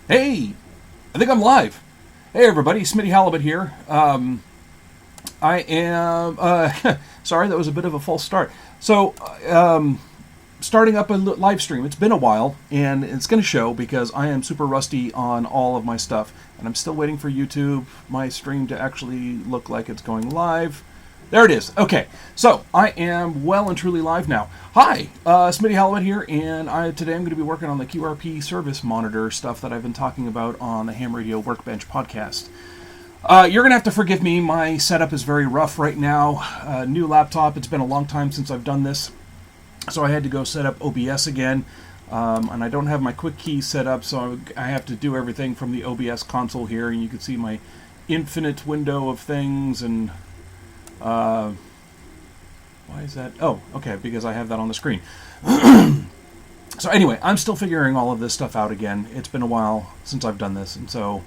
Hey, I think I'm live. Hey everybody, Smitty Halibut here. I am, sorry, that was a bit of a false start. So, starting up a live stream. It's been a while, and it's going to show because I am super rusty on all of my stuff, and I'm still waiting for YouTube, my stream, to actually look like it's going live. There it is. Okay, so I am well and truly live now. Hi, Smitty Halibut here, and today I'm going to be working on the QRP Service Monitor stuff that I've been talking about on the Ham Radio Workbench podcast. You're going to have to forgive me. My setup is very rough right now. New laptop. It's been a long time since I've done this, so I had to go set up OBS again, and I don't have my quick keys set up, so I have to do everything from the OBS console here, and you can see my infinite window of things and... why is that? Oh, okay, because I have that on the screen. So anyway, I'm still figuring all of this stuff out again. It's been a while since I've done this, and so...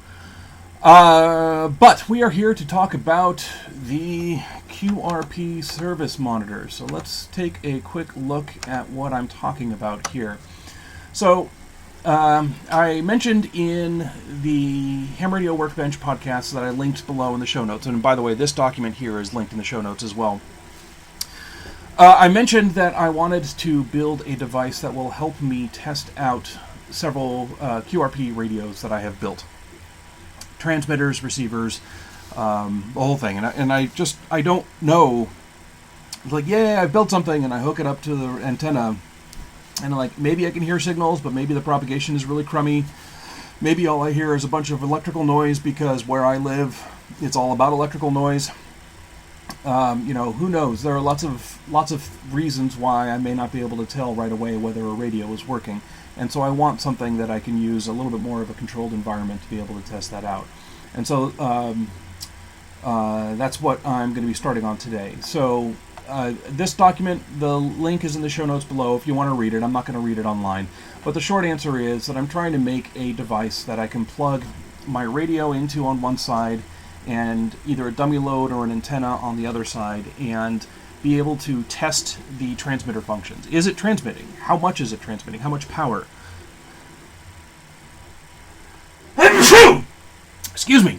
but we are here to talk about the QRP Service Monitor. So let's take a quick look at what I'm talking about here. So... I mentioned in the Ham Radio Workbench podcast that I linked below in the show notes, and by the way, this document here is linked in the show notes as well. I mentioned that I wanted to build a device that will help me test out several QRP radios that I have built. Transmitters, receivers, the whole thing. And I don't know, like, yeah, I built something and I hook it up to the antenna, and like, maybe I can hear signals, but maybe the propagation is really crummy. Maybe all I hear is a bunch of electrical noise because where I live, it's all about electrical noise. Who knows? There are lots of reasons why I may not be able to tell right away whether a radio is working. And so I want something that I can use a little bit more of a controlled environment to be able to test that out. And so that's what I'm going to be starting on today. So this document, the link is in the show notes below if you want to read it. I'm not going to read it online. But the short answer is that I'm trying to make a device that I can plug my radio into on one side and either a dummy load or an antenna on the other side, and be able to test the transmitter functions. Is it transmitting? How much is it transmitting? How much power? Excuse me.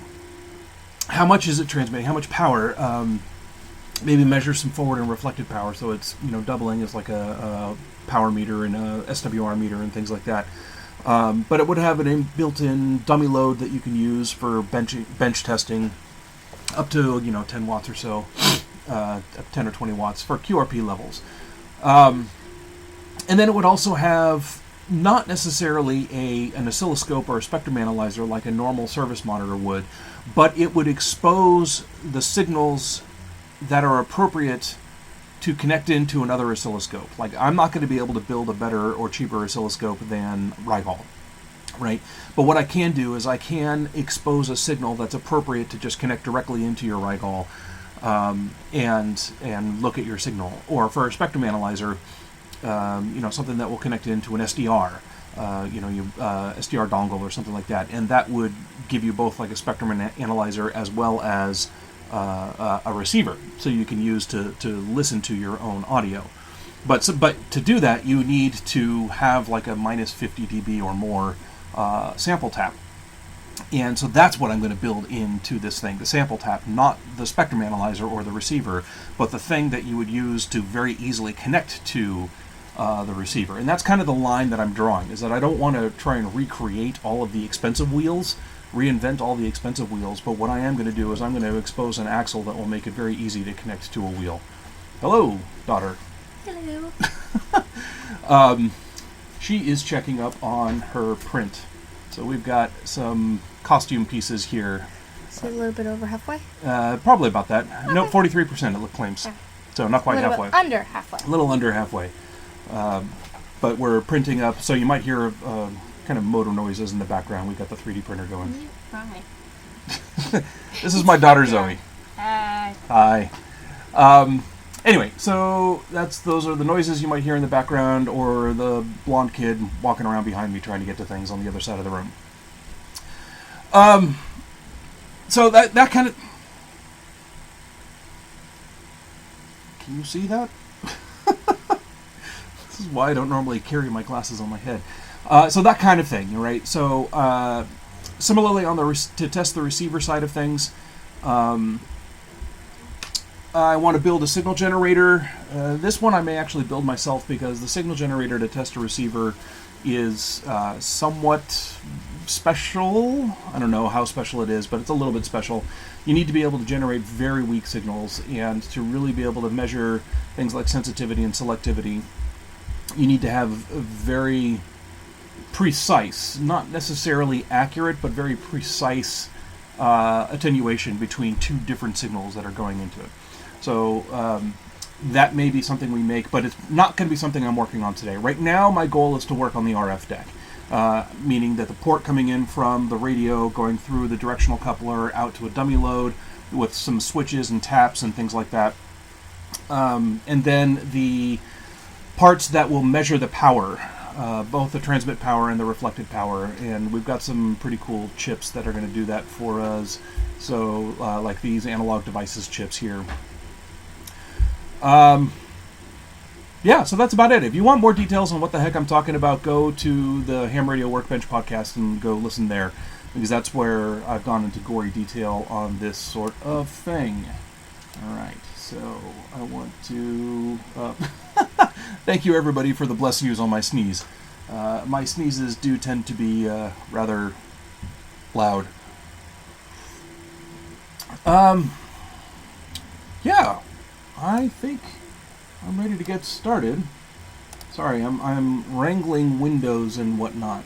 How much is it transmitting? How much power? Maybe measure some forward and reflected power, so it's doubling as like a power meter and a SWR meter and things like that. But it would have an built-in dummy load that you can use for bench testing, up to 10 watts or so, 10 or 20 watts for QRP levels. And then it would also have not necessarily an oscilloscope or a spectrum analyzer like a normal service monitor would, but it would expose the signals that are appropriate to connect into another oscilloscope. Like, I'm not going to be able to build a better or cheaper oscilloscope than Rigol, right? But what I can do is I can expose a signal that's appropriate to just connect directly into your Rigol and look at your signal. Or for a spectrum analyzer, something that will connect into an SDR, SDR dongle or something like that, and that would give you both like a spectrum analyzer as well as a receiver, so you can use to listen to your own audio. But to do that, you need to have like a minus 50 dB or more sample tap. And so that's what I'm going to build into this thing, the sample tap, not the spectrum analyzer or the receiver, but the thing that you would use to very easily connect to the receiver. And that's kind of the line that I'm drawing, is that I don't want to try and recreate all of the expensive wheels, reinvent all the expensive wheels, but what I am going to do is I'm going to expose an axle that will make it very easy to connect to a wheel. Hello, daughter. Hello. She is checking up on her print. So we've got some costume pieces here. So a little bit over halfway? Probably about that. Okay. No, 43% it claims. Okay. So not quite a little halfway. Bit under halfway. A little under halfway. But we're printing up, so you might hear kind of motor noises in the background. We've got the 3D printer going. Hi. This is my daughter Zoe. Hi. Hi. Anyway, so those are the noises you might hear in the background, or the blonde kid walking around behind me trying to get to things on the other side of the room. So that kind of... Can you see that? This is why I don't normally carry my glasses on my head. So that kind of thing, right? So similarly, on to test the receiver side of things, I want to build a signal generator. This one I may actually build myself because the signal generator to test a receiver is somewhat special. I don't know how special it is, but it's a little bit special. You need to be able to generate very weak signals, and to really be able to measure things like sensitivity and selectivity, you need to have very precise, not necessarily accurate, but very precise attenuation between two different signals that are going into it. So that may be something we make, but it's not going to be something I'm working on today. Right now, my goal is to work on the RF deck, meaning that the port coming in from the radio, going through the directional coupler out to a dummy load with some switches and taps and things like that. And then the parts that will measure the power, both the transmit power and the reflected power. And we've got some pretty cool chips that are going to do that for us. So like these analog devices chips here. Yeah, so that's about it. If you want more details on what the heck I'm talking about, go to the Ham Radio Workbench podcast and go listen there, because that's where I've gone into gory detail on this sort of thing. All right, so I want to thank you everybody for the blessings on my sneeze. My sneezes do tend to be rather loud. Yeah, I think I'm ready to get started. Sorry, I'm wrangling windows and whatnot.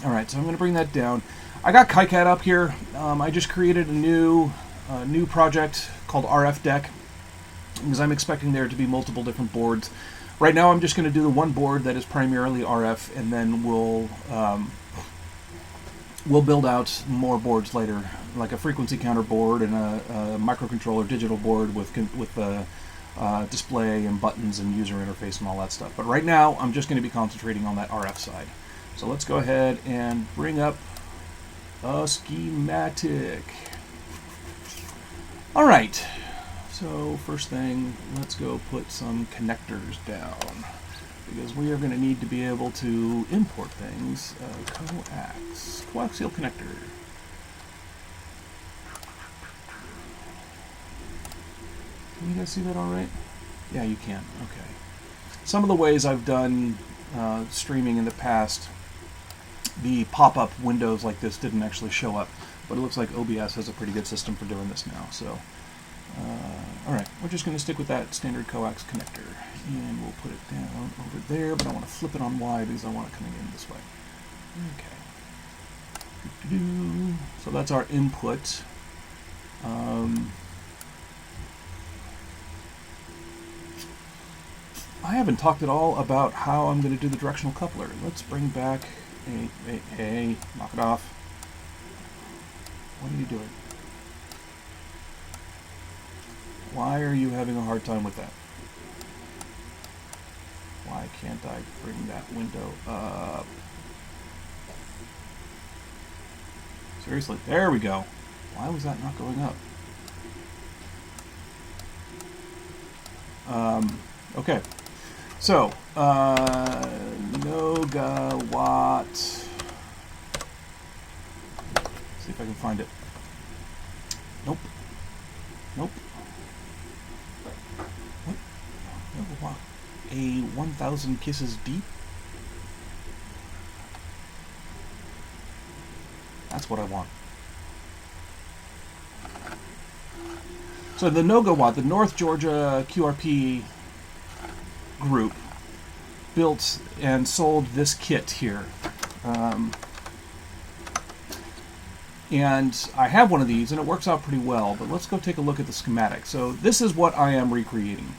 All right, so I'm going to bring that down. I got KiCad up here. I just created a new project called RF Deck, because I'm expecting there to be multiple different boards. Right now, I'm just going to do the one board that is primarily RF, and then we'll build out more boards later, like a frequency counter board and a microcontroller digital board with display and buttons and user interface and all that stuff. But right now, I'm just going to be concentrating on that RF side. So let's go ahead and bring up a schematic. All right. So first thing, let's go put some connectors down, because we are going to need to be able to import things. Coaxial connector. Can you guys see that all right? Yeah, you can. Okay. Some of the ways I've done streaming in the past, the pop-up windows like this didn't actually show up, but it looks like OBS has a pretty good system for doing this now. So, all right, we're just going to stick with that standard coax connector, and we'll put it down over there, but I want to flip it on Y because I want it coming in this way. Okay. So that's our input. I haven't talked at all about how I'm going to do the directional coupler. Let's bring back hey, knock it off. What are you doing? Why are you having a hard time with that? Why can't I bring that window up? Seriously, there we go. Why was that not going up? Okay. So, Nogawatt. See if I can find it. Nope. What? Nogawatt. A 1,000 kisses deep? That's what I want. So the Nogawatt, the North Georgia QRP group, built and sold this kit here. And I have one of these, and it works out pretty well, but let's go take a look at the schematic. So this is what I am recreating.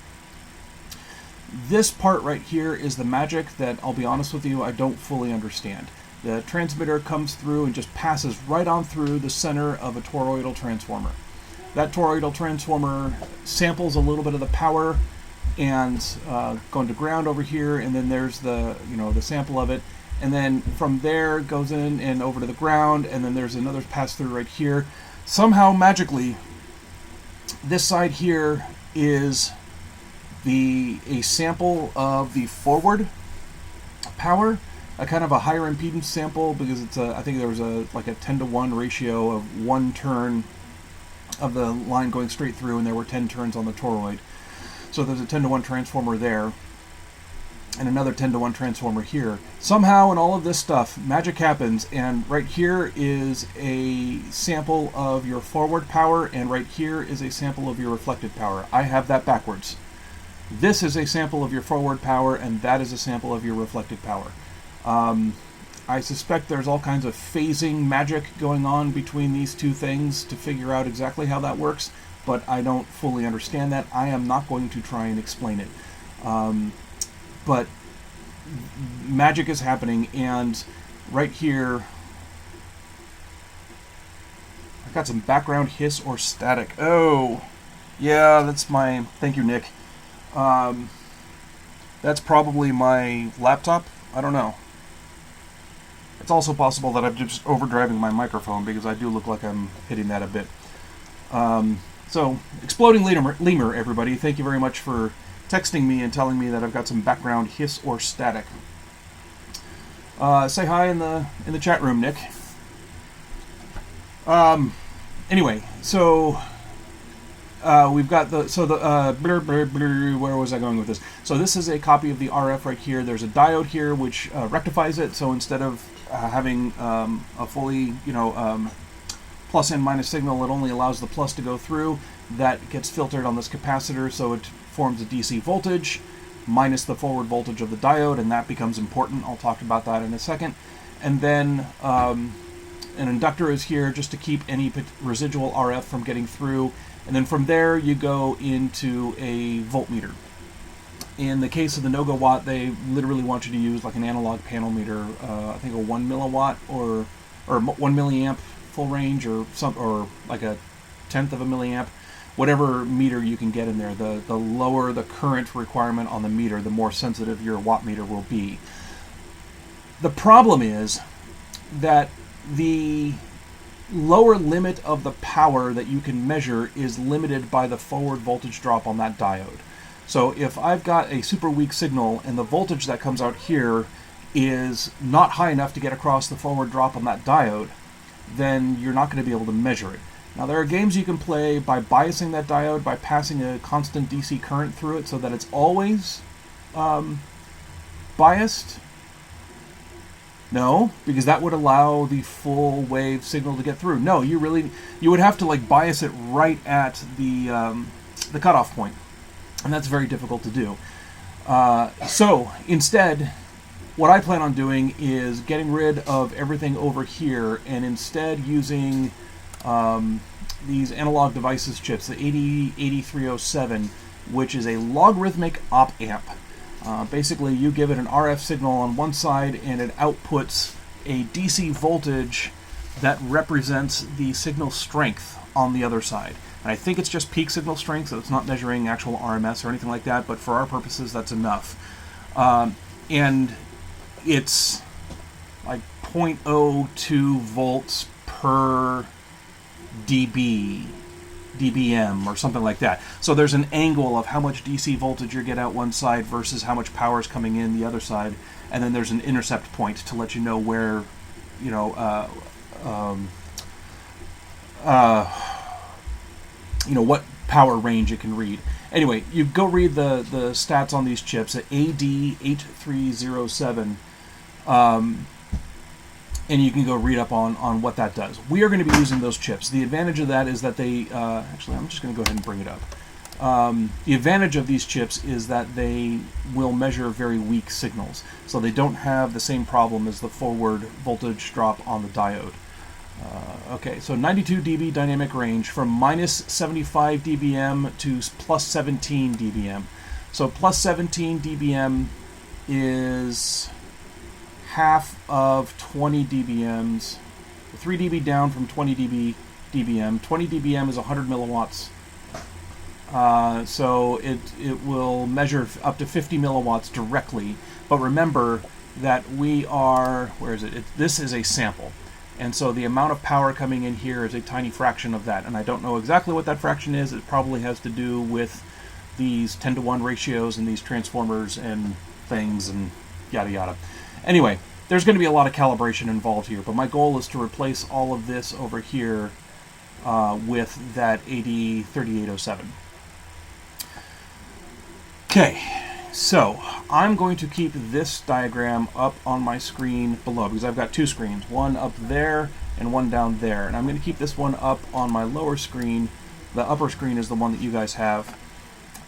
This part right here is the magic that, I'll be honest with you, I don't fully understand. The transmitter comes through and just passes right on through the center of a toroidal transformer. That toroidal transformer samples a little bit of the power and going to ground over here, and then there's the sample of it, and then from there it goes in and over to the ground, and then there's another pass through right here. Somehow magically, this side here is a sample of the forward power, a kind of a higher impedance sample because it's I think there was like a 10-to-1 ratio of one turn of the line going straight through, and there were 10 turns on the toroid. So there's a 10-to-1 transformer there, and another 10-to-1 transformer here. Somehow in all of this stuff, magic happens, and right here is a sample of your forward power, and right here is a sample of your reflected power. I have that backwards. This is a sample of your forward power, and that is a sample of your reflected power. I suspect there's all kinds of phasing magic going on between these two things to figure out exactly how that works, but I don't fully understand that. I am not going to try and explain it. But magic is happening, and right here, I've got some background hiss or static. Oh, yeah, that's my, thank you, Nick. That's probably my laptop. I don't know. It's also possible that I'm just overdriving my microphone because I do look like I'm hitting that a bit. So, Exploding Lemur, everybody, thank you very much for texting me and telling me that I've got some background hiss or static. Say hi in the chat room, Nick. Anyway, so we've got where was I going with this? So this is a copy of the RF right here. There's a diode here which rectifies it. So instead of having a fully, plus and minus signal, it only allows the plus to go through. That gets filtered on this capacitor, so it forms a DC voltage minus the forward voltage of the diode, and that becomes important. I'll talk about that in a second. And then an inductor is here just to keep any residual RF from getting through. And then from there, you go into a voltmeter. In the case of the no-go watt, they literally want you to use like an analog panel meter, I think a 1 milliwatt or 1 milliamp full range, or like a tenth of a milliamp, whatever meter you can get in there. The lower the current requirement on the meter, the more sensitive your watt meter will be. The problem is that the lower limit of the power that you can measure is limited by the forward voltage drop on that diode. So if I've got a super weak signal and the voltage that comes out here is not high enough to get across the forward drop on that diode, then you're not going to be able to measure it. Now there are games you can play by biasing that diode, by passing a constant DC current through it so that it's always biased. No, because that would allow the full wave signal to get through. No, you would have to like bias it right at the cutoff point, and that's very difficult to do. So instead, what I plan on doing is getting rid of everything over here, and instead using these analog devices chips, the 8307, which is a logarithmic op amp. Basically, you give it an RF signal on one side, and it outputs a DC voltage that represents the signal strength on the other side. And I think it's just peak signal strength, so it's not measuring actual RMS or anything like that, but for our purposes, that's enough. And it's like 0.02 volts per dBm or something like that. So there's an angle of how much DC voltage you get out one side versus how much power is coming in the other side, and then there's an intercept point to let you know where, what power range it can read. Anyway, you go read the stats on these chips at AD8307. And you can go read up on what that does. We are going to be using those chips. The advantage of that is that they... actually, I'm just going to go ahead and bring it up. The advantage of these chips is that they will measure very weak signals. So they don't have the same problem as the forward voltage drop on the diode. Okay, so 92 dB dynamic range from minus 75 dBm to plus 17 dBm. So plus 17 dBm is half of 20 dBms, 3 dB down from 20 dBm. 20 dBm is 100 milliwatts. So it will measure up to 50 milliwatts directly. But remember that we are, where is it? This is a sample. And so the amount of power coming in here is a tiny fraction of that. And I don't know exactly what that fraction is. It probably has to do with these 10-to-1 ratios and these transformers and things and yada yada. Anyway, there's going to be a lot of calibration involved here, but my goal is to replace all of this over here with that AD3807. Okay, so I'm going to keep this diagram up on my screen below because I've got two screens, one up there and one down there, and I'm going to keep this one up on my lower screen. The upper screen is the one that you guys have,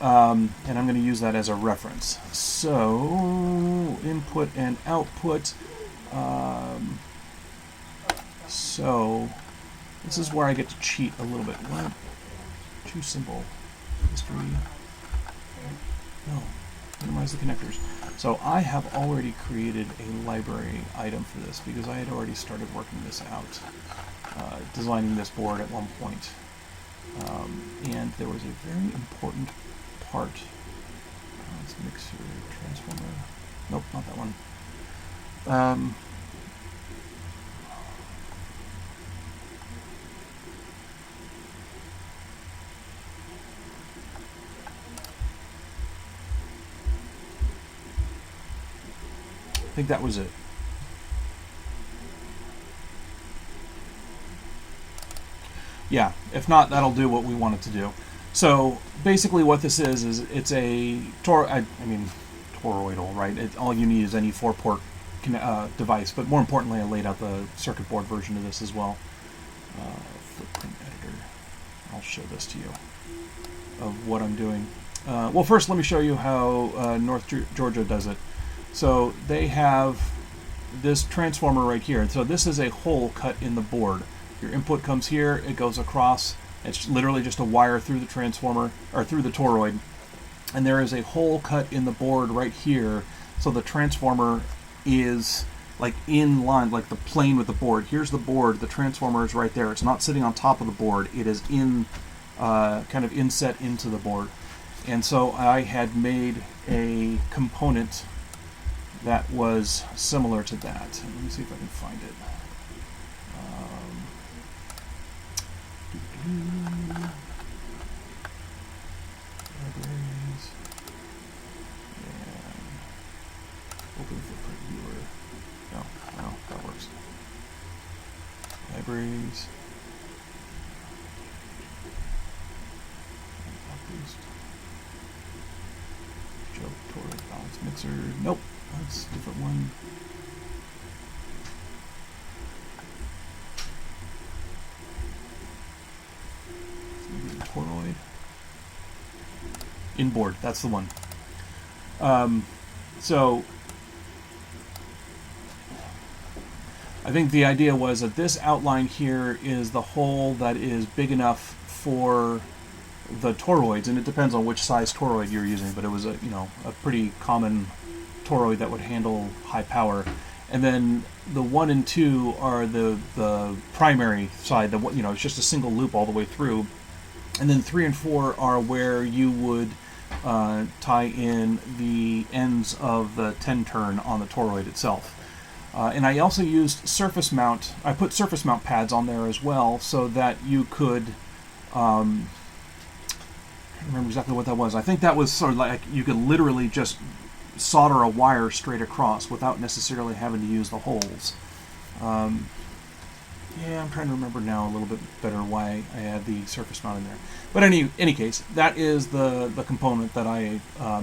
and I'm going to use that as a reference. So input and output. So this is where I get to cheat a little bit. What? Too simple. History. No. Minimize the connectors. So I have already created a library item for this because I had already started working this out, designing this board at one point. And there was a very important part. Let's mixer transformer. Nope, not that one. I think that was it. Yeah, if not, that'll do what we want it to do. So basically what this is it's a toroidal, right? All you need is any 4-port device, but more importantly, I laid out the circuit board version of this as well. Footprint editor. I'll show this to you of what I'm doing. Well, first let me show you how North Georgia does it. So they have this transformer right here. And so this is a hole cut in the board. Your input comes here, it goes across. It's literally just a wire through the transformer, or through the toroid. And there is a hole cut in the board right here. So the transformer is like in line, like the plane with the board. Here's the board, the transformer is right there. It's not sitting on top of the board. It is in, kind of inset into the board. And so I had made a component that was similar to that. Let me see if I can find it. Libraries. And open footprint viewer. No, that works. Libraries. Show toroid balance mixer. Nope. That's a different one. Toroid. Inboard, that's the one. So I think the idea was that this outline here is the hole that is big enough for the toroids, and it depends on which size toroid you're using, but it was a pretty common toroid that would handle high power. And then the 1 and 2 are the primary side, it's just a single loop all the way through. And then 3 and 4 are where you would tie in the ends of the 10 turn on the toroid itself. And I also used surface mount. I put surface mount pads on there as well, so that you could. I can't remember exactly what that was. I think that was sort of like you could literally just solder a wire straight across without necessarily having to use the holes. Yeah, I'm trying to remember now a little bit better why I had the surface mount in there. But any case, that is the component that I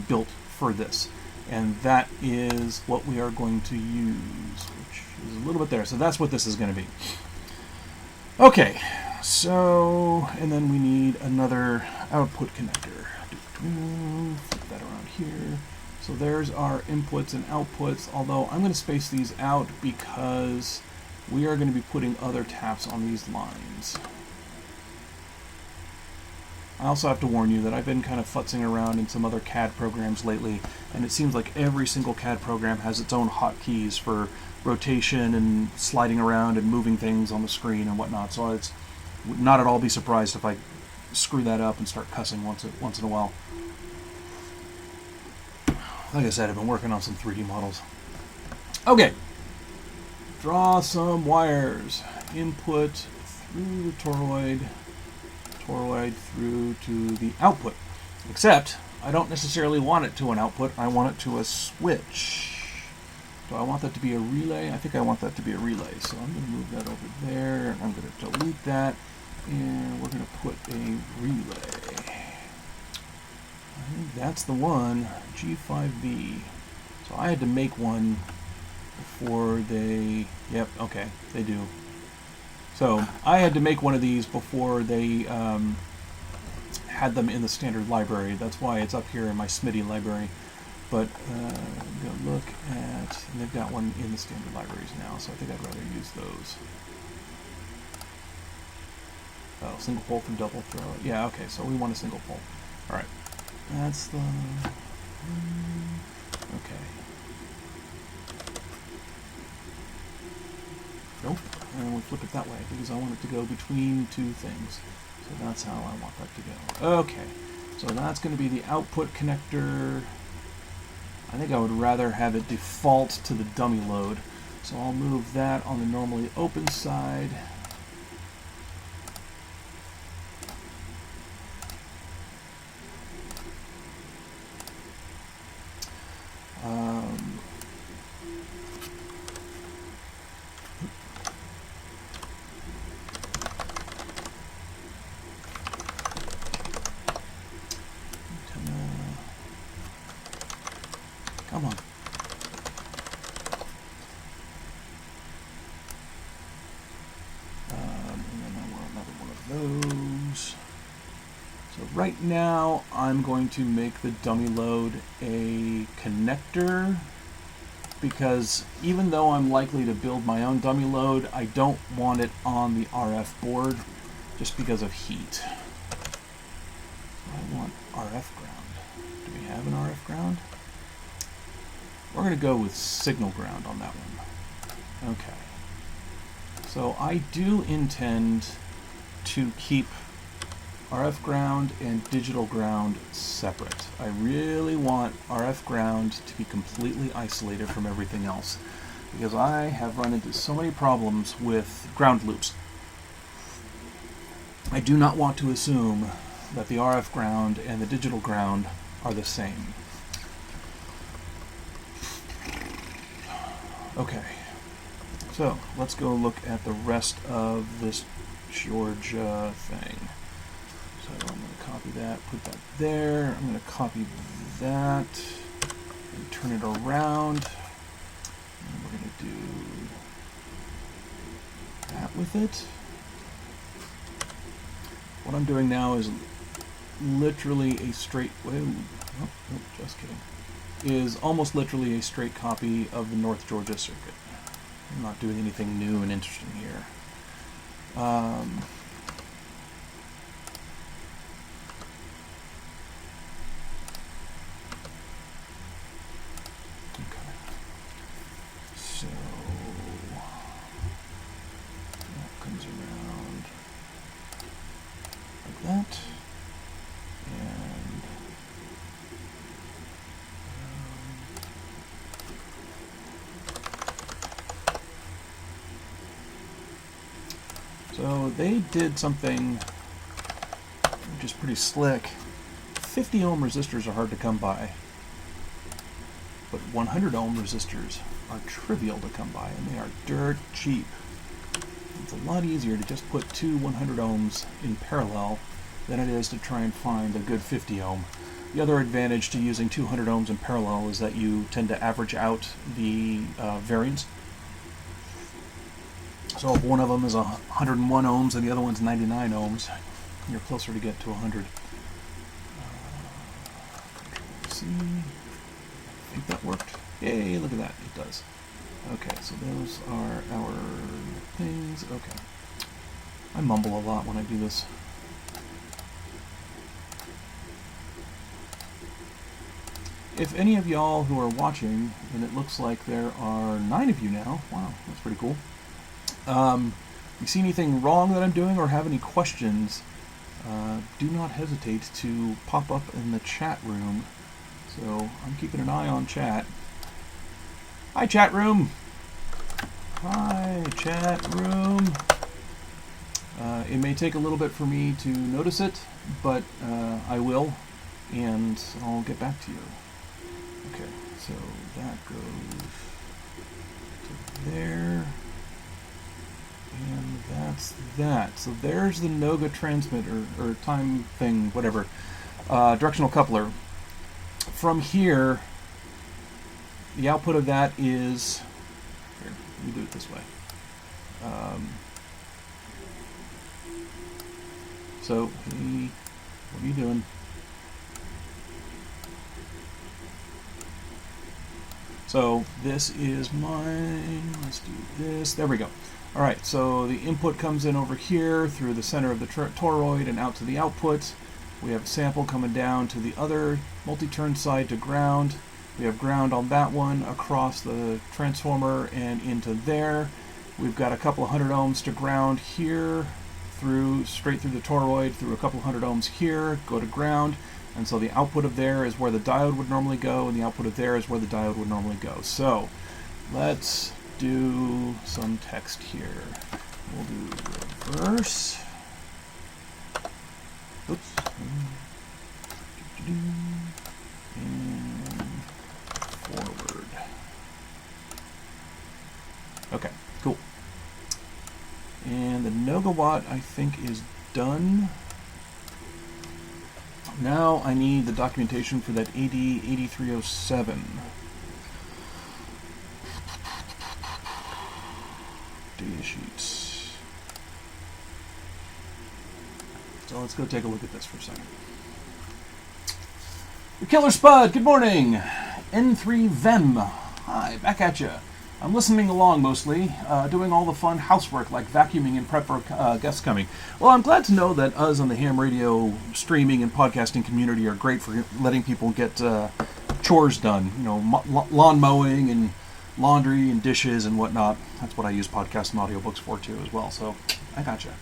built for this. And that is what we are going to use, which is a little bit there. So that's what this is going to be. Okay, so, and then we need another output connector. Flip that around here. So there's our inputs and outputs, although I'm going to space these out because we are going to be putting other taps on these lines. I also have to warn you that I've been kind of futzing around in some other CAD programs lately, and it seems like every single CAD program has its own hotkeys for rotation and sliding around and moving things on the screen and whatnot, so it's not at all be surprised if I screw that up and start cussing once in a while. Like I said, I've been working on some 3D models. Okay. Draw some wires. Input through the toroid through to the output. Except, I don't necessarily want it to an output, I want it to a switch. Do I want that to be a relay? I think I want that to be a relay. So I'm going to move that over there. I'm going to delete that. And we're going to put a relay. I think that's the one, G5V. So I had to make one before they... Yep, okay, they do. So I had to make one of these before they had them in the standard library. That's why it's up here in my Smitty library. But I'm going to look at... And they've got one in the standard libraries now, so I think I'd rather use those. Oh, single pole from double throw. Yeah, okay, so we want a single pole. Alright. That's the... Okay. Nope. And we'll flip it that way because I want it to go between two things. So that's how I want that to go. Okay. So that's going to be the output connector. I think I would rather have it default to the dummy load. So I'll move that on the normally open side. Come on. And then I want another one of those. So right now, I'm going to make the dummy load a connector because even though I'm likely to build my own dummy load, I don't want it on the RF board just because of heat. So I want RF ground. Do we have an RF ground? We're going to go with signal ground on that one. Okay. So I do intend to keep RF ground and digital ground separate. I really want RF ground to be completely isolated from everything else because I have run into so many problems with ground loops. I do not want to assume that the RF ground and the digital ground are the same. Okay, so let's go look at the rest of this Georgia thing. So I'm going to copy that, put that there. I'm going to copy that and turn it around. And we're going to do that with it. What I'm doing now is literally a straight... Whoa, oh, just kidding. Is almost literally a straight copy of the North Georgia circuit. I'm not doing anything new and interesting here. Okay. So that comes around like that. So they did something which is pretty slick. 50 ohm resistors are hard to come by, but 100 ohm resistors are trivial to come by, and they are dirt cheap. It's a lot easier to just put two 100 ohms in parallel than it is to try and find a good 50 ohm. The other advantage to using 200 ohms in parallel is that you tend to average out the variance. So if one of them is 101 ohms and the other one's 99 ohms, you're closer to get to 100. Control-C. I think that worked. Yay, look at that. It does. Okay, so those are our things. Okay. I mumble a lot when I do this. If any of y'all who are watching, and it looks like there are 9 of you now. Wow, that's pretty cool. You see anything wrong that I'm doing or have any questions, do not hesitate to pop up in the chat room. So I'm keeping an eye on chat. Hi, chat room. Hi, chat room. It may take a little bit for me to notice it, but I will, and I'll get back to you. Okay, so that goes there. And that's that. So there's the Noga transmitter, or time thing, whatever. Directional coupler. From here, the output of that is... Here, let me do it this way. So, hey, what are you doing? So this is mine. Let's do this. There we go. All right, so the input comes in over here through the center of the toroid and out to the output. We have a sample coming down to the other multi-turn side to ground. We have ground on that one across the transformer and into there. We've got a couple of 100 ohms to ground here, straight through the toroid, through a couple of 100 ohms here, go to ground. And so the output of there is where the diode would normally go, and the output of there is where the diode would normally go. So let's do some text here. We'll do reverse. Oops. And forward. Okay, cool. And the Nogawatt, I think, is done. Now I need the documentation for that AD8307. Data sheets. So let's go take a look at this for a second. The Killer Spud, good morning. N3Vem, hi, back at ya. I'm listening along mostly, doing all the fun housework like vacuuming and prep for guests coming. Well, I'm glad to know that us on the ham radio streaming and podcasting community are great for letting people get chores done. You know, lawn mowing and laundry and dishes and whatnot. That's what I use podcasts and audiobooks for too as well, so I gotcha.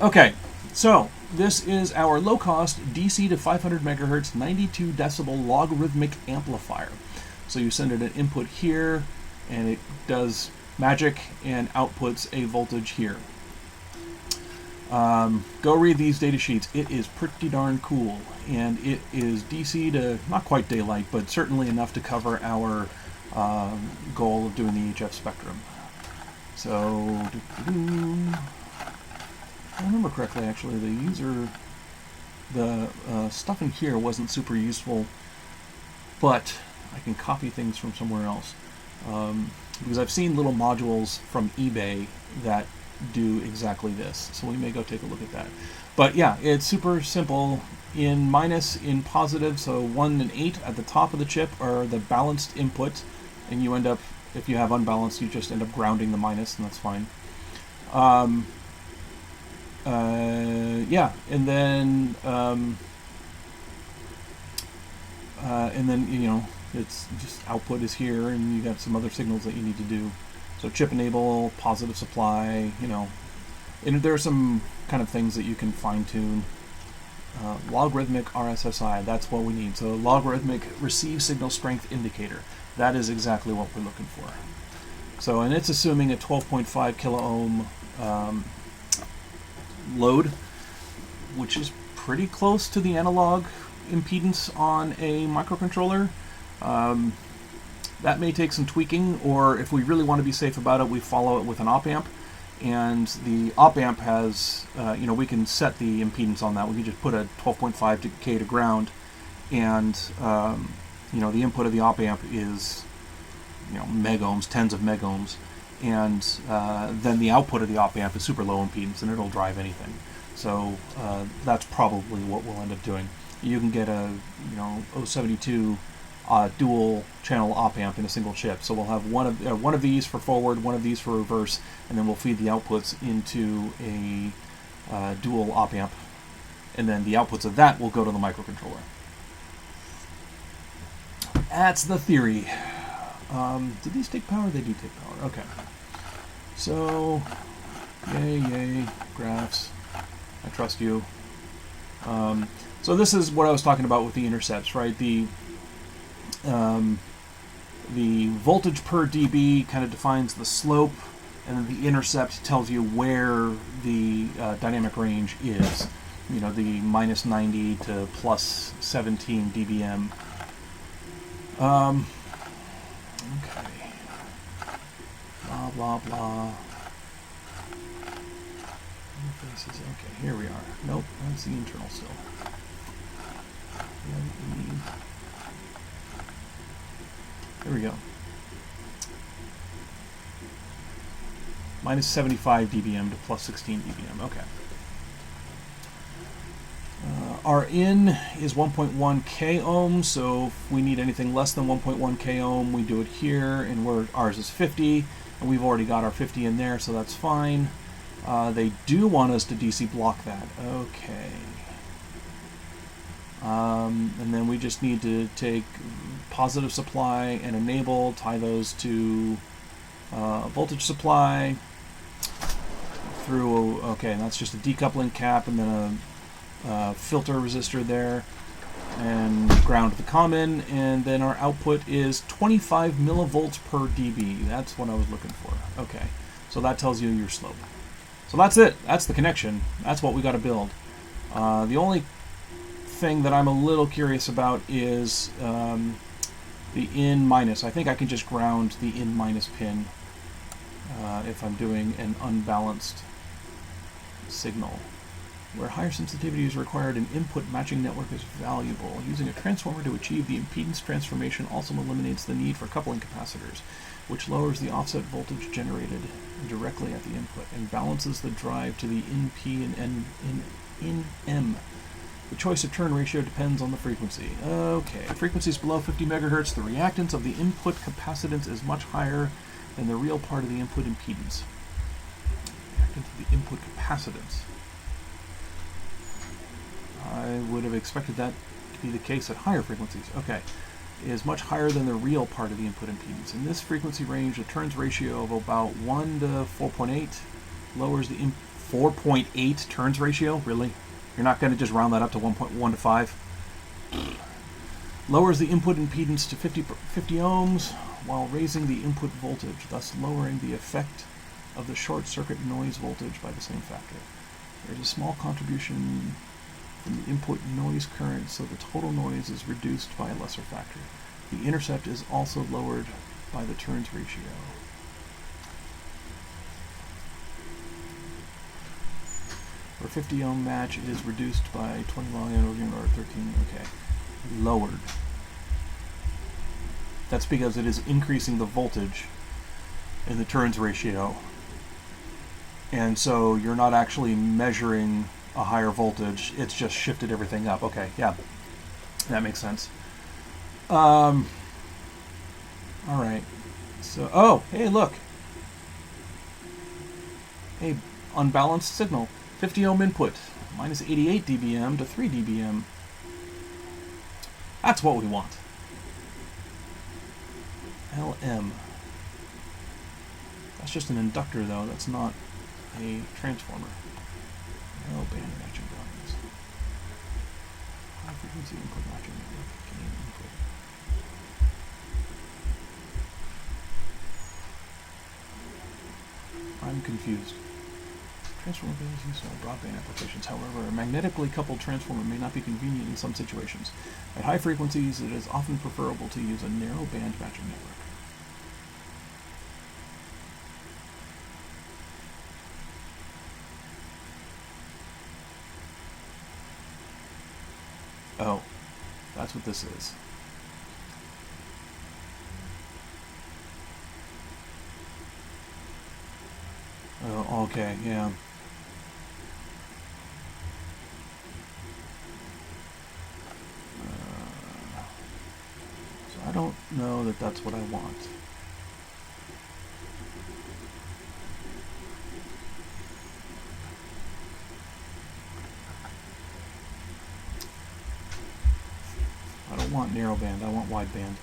Okay, so this is our low-cost DC to 500 megahertz 92 decibel logarithmic amplifier. So you send it an input here, and it does magic and outputs a voltage here. Go read these data sheets. It is pretty darn cool, and it is DC to not quite daylight, but certainly enough to cover our goal of doing the EHF spectrum. So, if I remember correctly, actually, the stuff in here wasn't super useful, but I can copy things from somewhere else. Because I've seen little modules from eBay that do exactly this. So we may go take a look at that. But yeah, it's super simple. In minus, in positive, so 1 and 8 at the top of the chip are the balanced input, and you end up, if you have unbalanced, you just end up grounding the minus, and that's fine. Yeah, and then you know, it's just output is here, and you got some other signals that you need to do. So chip enable, positive supply, you know, and there are some kind of things that you can fine tune. Logarithmic RSSI, that's what we need. So logarithmic receive signal strength indicator. That is exactly what we're looking for. So, and it's assuming a 12.5 kilo ohm load, which is pretty close to the analog impedance on a microcontroller. That may take some tweaking, or if we really want to be safe about it, we follow it with an op amp. And the op amp has, you know, we can set the impedance on that. We can just put a 12.5K to ground, and you know, the input of the op amp is, you know, megohms, tens of megohms, and then the output of the op amp is super low impedance, and it'll drive anything. So that's probably what we'll end up doing. You can get a, you know, 072 dual channel op amp in a single chip. So we'll have one of these for forward, one of these for reverse, and then we'll feed the outputs into a dual op amp, and then the outputs of that will go to the microcontroller. That's the theory. Did these take power? They do take power. Okay. So, yay, graphs. I trust you. So this is what I was talking about with the intercepts, right? The voltage per dB kind of defines the slope, and then the intercept tells you where the dynamic range is. You know, the minus 90 to plus 17 dBm. blah, blah. Interfaces. Okay, here we are. Nope, that's the internal still. There we go. Minus 75 dBm to plus 16 dBm. Okay. Our in is 1.1 k ohm, so if we need anything less than 1.1 k ohm, we do it here, and ours is 50, and we've already got our 50 in there, so that's fine. They do want us to DC block that. Okay. And then we just need to take positive supply and enable, tie those to voltage supply through, okay, and that's just a decoupling cap and then a filter resistor there, and ground the common, and then our output is 25 millivolts per dB. That's what I was looking for. Okay, so that tells you your slope. So that's it. That's the connection. That's what we got to build. The only thing that I'm a little curious about is the in minus. I think I can just ground the in minus pin if I'm doing an unbalanced signal. Where higher sensitivity is required, an input matching network is valuable. Using a transformer to achieve the impedance transformation also eliminates the need for coupling capacitors, which lowers the offset voltage generated directly at the input and balances the drive to the in P and in M. The choice of turn ratio depends on the frequency. Okay, frequencies below 50 megahertz, the reactance of the input capacitance is much higher than the real part of the input impedance. Reactance of the input capacitance. I would have expected that to be the case at higher frequencies. Okay, is much higher than the real part of the input impedance. In this frequency range, the turns ratio of about 1 to 4.8 lowers the 4.8 turns ratio? Really? You're not going to just round that up to 1.1 to 5? Lowers the input impedance to 50 ohms while raising the input voltage, thus lowering the effect of the short circuit noise voltage by the same factor. There's a small contribution from the input noise current, so the total noise is reduced by a lesser factor. The intercept is also lowered by the turns ratio. For 50 ohm match, it is reduced by 20 long and or 13. Okay, lowered. That's because it is increasing the voltage in the turns ratio, and so you're not actually measuring a higher voltage, it's just shifted everything up. Okay, yeah, that makes sense. All right, so, oh, hey, look. Hey, unbalanced signal. 50 ohm input, minus 88 dBm to 3 dBm. That's what we want. LM. That's just an inductor, though. That's not a transformer. No band matching values. High frequency input matching network. Gain input. I'm confused. Transformer is used in broadband applications. However, a magnetically coupled transformer may not be convenient in some situations. At high frequencies, it is often preferable to use a narrow band matching network. Oh, that's what this is. Oh, okay, yeah. So I don't know that that's what I want. I don't want narrowband, I want wideband.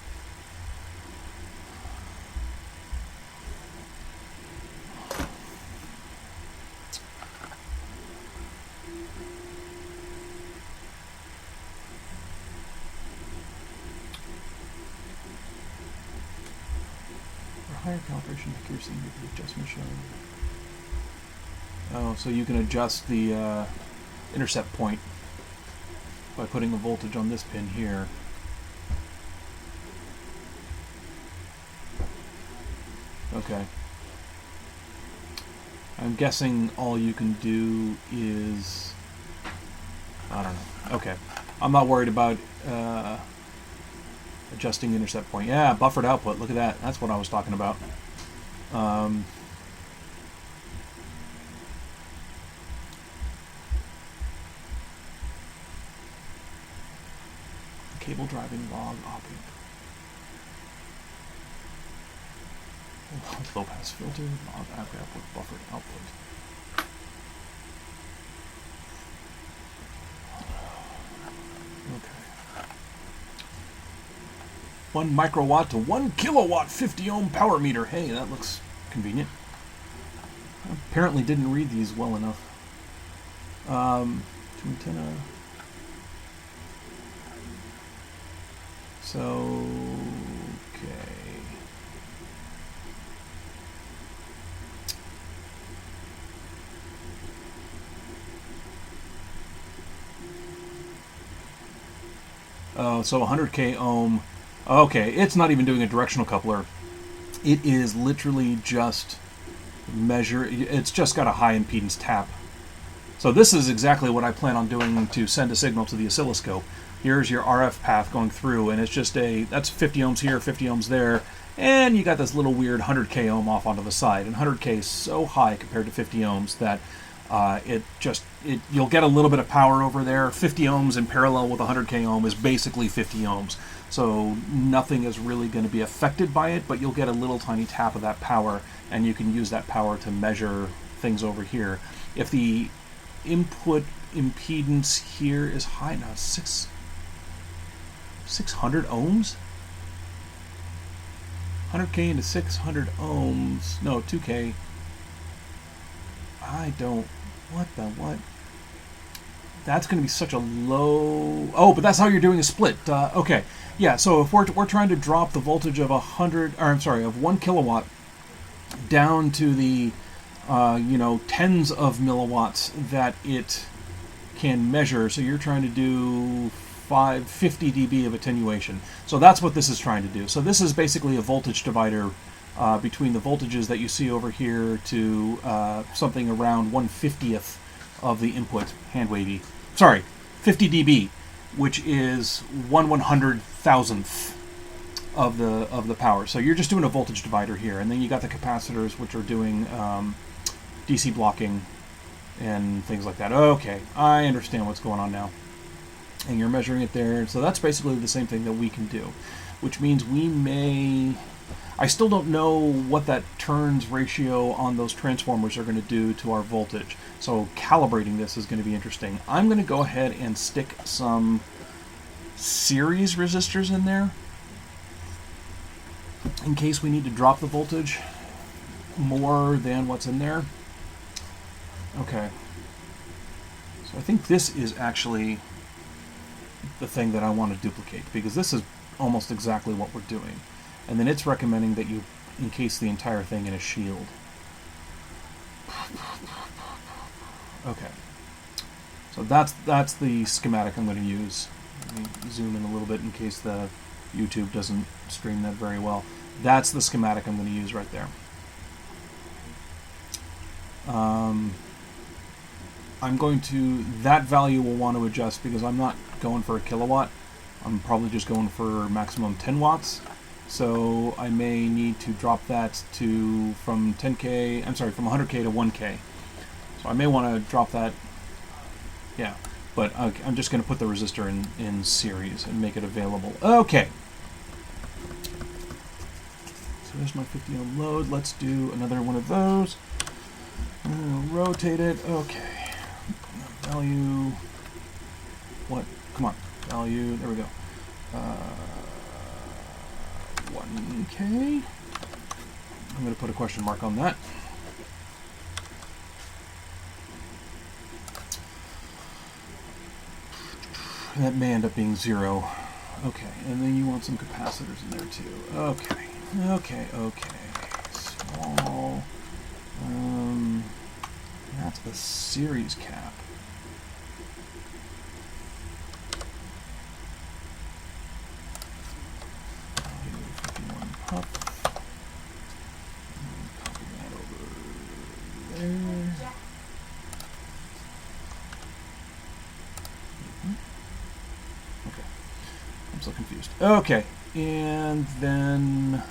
For higher calibration accuracy, the adjustment shown. Oh, so you can adjust the intercept point by putting a voltage on this pin here. Okay. I'm guessing all you can do is... I don't know. Okay. I'm not worried about adjusting intercept point. Yeah, buffered output. Look at that. That's what I was talking about. Cable driving log op amp. Low pass filter, log amp output, buffered output. Okay. 1 microwatt to 1 kilowatt 50 ohm power meter. Hey, that looks convenient. I apparently didn't read these well enough. Two antenna. So, okay. Oh, so 100k ohm. Okay, it's not even doing a directional coupler. It is literally just it's just got a high impedance tap. So this is exactly what I plan on doing to send a signal to the oscilloscope. Here's your RF path going through, and it's just that's 50 ohms here, 50 ohms there, and you got this little weird 100k ohm off onto the side. And 100k is so high compared to 50 ohms that you'll get a little bit of power over there. 50 ohms in parallel with 100k ohm is basically 50 ohms. So nothing is really going to be affected by it, but you'll get a little tiny tap of that power, and you can use that power to measure things over here. If the input impedance here is high, now 600 ohms? 100k into 600 ohms, no, 2k. What? That's going to be such a low... Oh, but that's how you're doing a split. Okay. Yeah, so if we're trying to drop the voltage of 1 kilowatt down to the, tens of milliwatts that it can measure, so you're trying to do 50 dB of attenuation. So that's what this is trying to do. So this is basically a voltage divider between the voltages that you see over here to something around 1/50th of the input, hand wavy. Sorry, 50 dB, which is 1/100,000th of the power. So you're just doing a voltage divider here, and then you got the capacitors, which are doing DC blocking and things like that. Okay, I understand what's going on now. And you're measuring it there. So that's basically the same thing that we can do, which means we may... I still don't know what that turns ratio on those transformers are going to do to our voltage. So calibrating this is going to be interesting. I'm going to go ahead and stick some series resistors in there in case we need to drop the voltage more than what's in there. Okay. So I think this is actually the thing that I want to duplicate, because this is almost exactly what we're doing. And then it's recommending that you encase the entire thing in a shield. Okay. So that's the schematic I'm going to use. Let me zoom in a little bit in case the YouTube doesn't stream that very well. That's the schematic I'm going to use right there. That value will want to adjust because I'm not going for a kilowatt. I'm probably just going for maximum 10 watts. So I may need to drop that from 100k to 1k. So I may want to drop that, yeah. But I'm just going to put the resistor in series and make it available. Okay. So there's my 50 ohm load. Let's do another one of those. Rotate it. Okay. Value. What? Come on. Value. There we go. 1k. I'm going to put a question mark on that. That may end up being 0. Okay, and then you want some capacitors in there too. Okay. Small. That's a series cap. Pup. Copy that over there. Okay, and then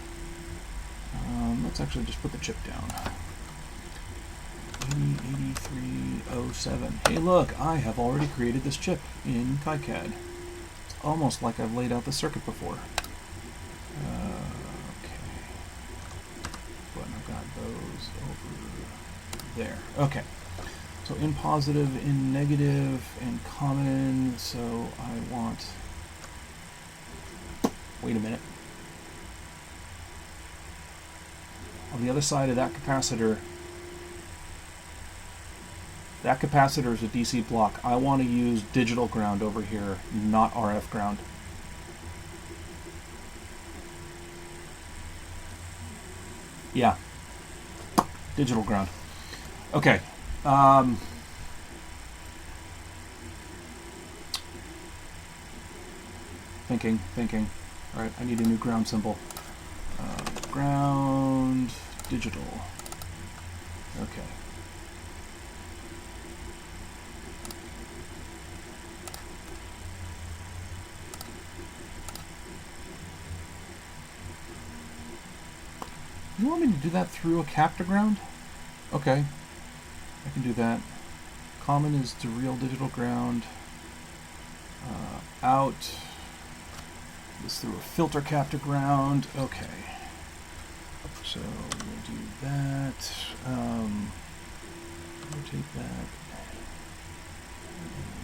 let's actually just put the chip down. 8307. Hey, look, I have already created this chip in KiCad. It's almost like I've laid out the circuit before. Okay, but I've got those over there. Okay, so in positive, in negative, and common. So I want. Wait a minute. On the other side of that capacitor is a DC block. I want to use digital ground over here, not RF ground. Yeah, digital ground. Okay. Thinking. All right, I need a new ground symbol. Ground, digital. Okay. You want me to do that through a cap to ground? Okay, I can do that. Common is to real digital ground. Out is through a filter cap to ground. Okay. So we'll do that. Rotate that.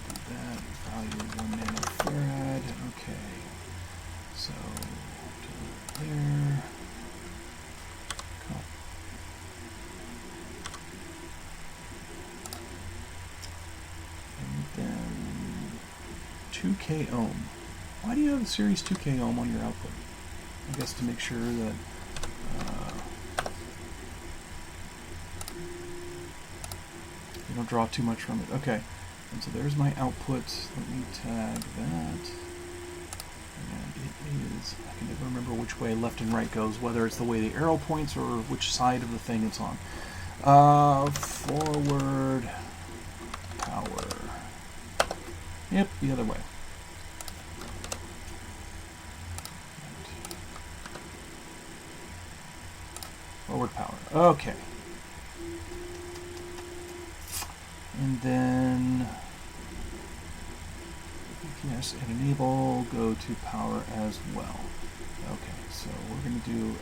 Do that. Value 1 nanofarad. Okay. So do it there. And then 2K ohm. Why do you have a series 2K ohm on your output? I guess to make sure that you don't draw too much from it. Okay, and so there's my output. Let me tag that. And it is, I can never remember which way left and right goes, whether it's the way the arrow points or which side of the thing it's on. Forward power. Yep, the other way. Forward power. Okay. And then yes, and enable, go to power as well. Okay, so we're going to do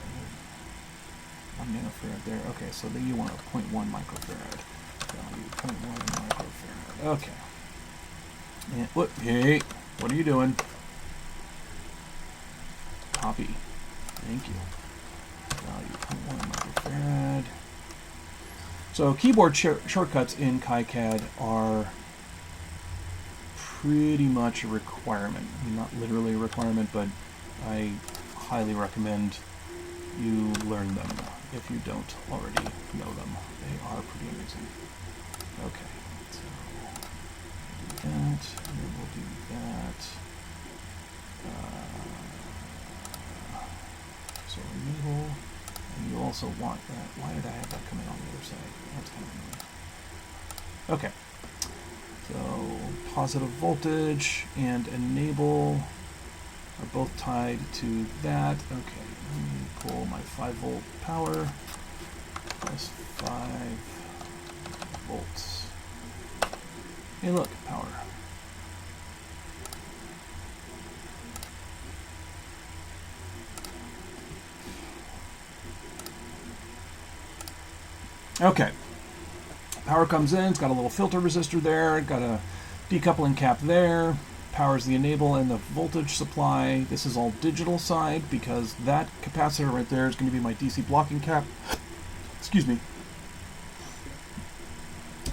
1 nanofarad there. Okay, so then you want a 0.1 microfarad. Value 0.1 microfarad. Okay. And, whoop, hey, what are you doing? Copy. Thank you. Value 0.1 microfarad. So keyboard shortcuts in KiCad are pretty much a requirement. I mean, not literally a requirement, but I highly recommend you learn them if you don't already know them. They are pretty amazing. Okay, so we'll do that, and then we'll do that. So enable, and you also want that. Why did I have that coming on the other side? That's kind of annoying. Okay. So positive voltage and enable are both tied to that. Okay, let me pull my 5 volt power plus 5 volts. Hey look, power. Okay. Power comes in, it's got a little filter resistor there, got a decoupling cap there, powers the enable and the voltage supply. This is all digital side because that capacitor right there is going to be my DC blocking cap, excuse me,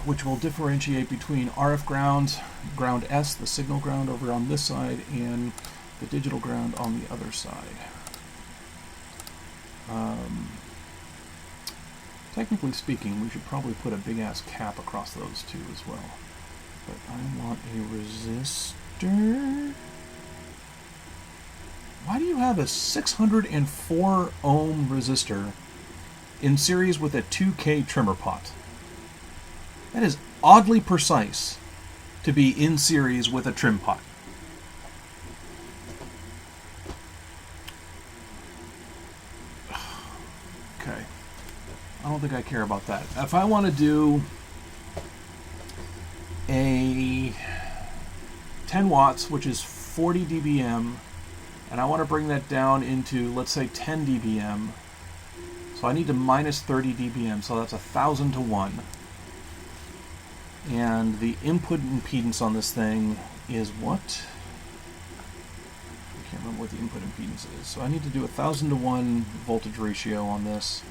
which will differentiate between RF ground, ground S, the signal ground over on this side, and the digital ground on the other side. Technically speaking, we should probably put a big-ass cap across those two as well. But I want a resistor. Why do you have a 604 ohm resistor in series with a 2K trimmer pot? That is oddly precise to be in series with a trim pot. I don't think I care about that. If I want to do a 10 watts, which is 40 dBm, and I want to bring that down into, let's say, 10 dBm, so I need to minus 30 dBm, so that's 1,000 to 1. And the input impedance on this thing is what? I can't remember what the input impedance is. So I need to do 1,000 to 1 voltage ratio on this.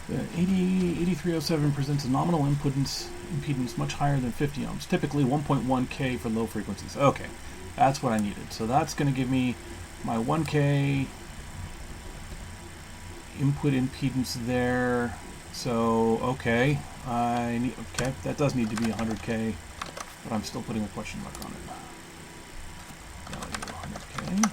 The 8307 presents a nominal impedance much higher than 50 ohms, typically 1.1K for low frequencies. Okay, that's what I needed. So that's going to give me my 1K input impedance there. So, okay, okay, that does need to be 100K, but I'm still putting a question mark on it. Value 100K.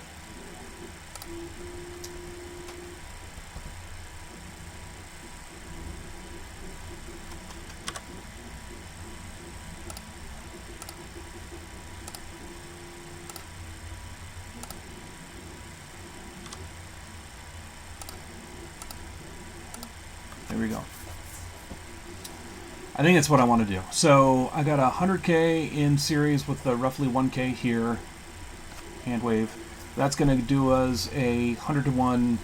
There we go. I think that's what I want to do. So I got 100K in series with the roughly 1K here, hand wave. That's going to do us a 100 to 1.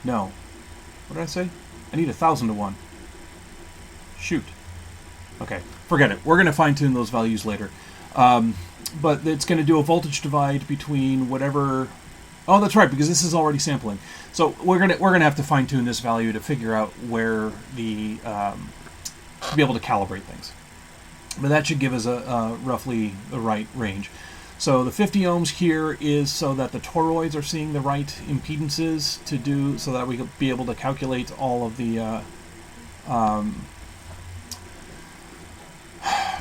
No. What did I say? I need 1,000 to 1. Shoot. Okay, forget it. We're going to fine tune those values later. But it's going to do a voltage divide between whatever. Oh, that's right, because this is already sampling. So we're gonna have to fine tune this value to figure out where the to be able to calibrate things. But that should give us a roughly the right range. So the 50 ohms here is so that the toroids are seeing the right impedances to do, so that we could be able to calculate all of the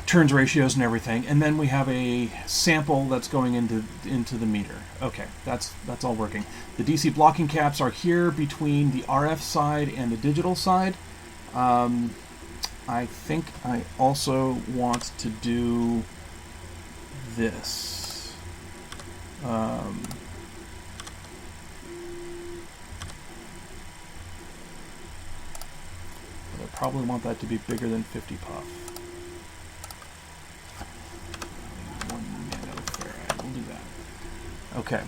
turns ratios and everything, and then we have a sample that's going into the meter. Okay, that's all working. The DC blocking caps are here between the RF side and the digital side. I think I also want to do this. I probably want that to be bigger than 50 puff. Okay.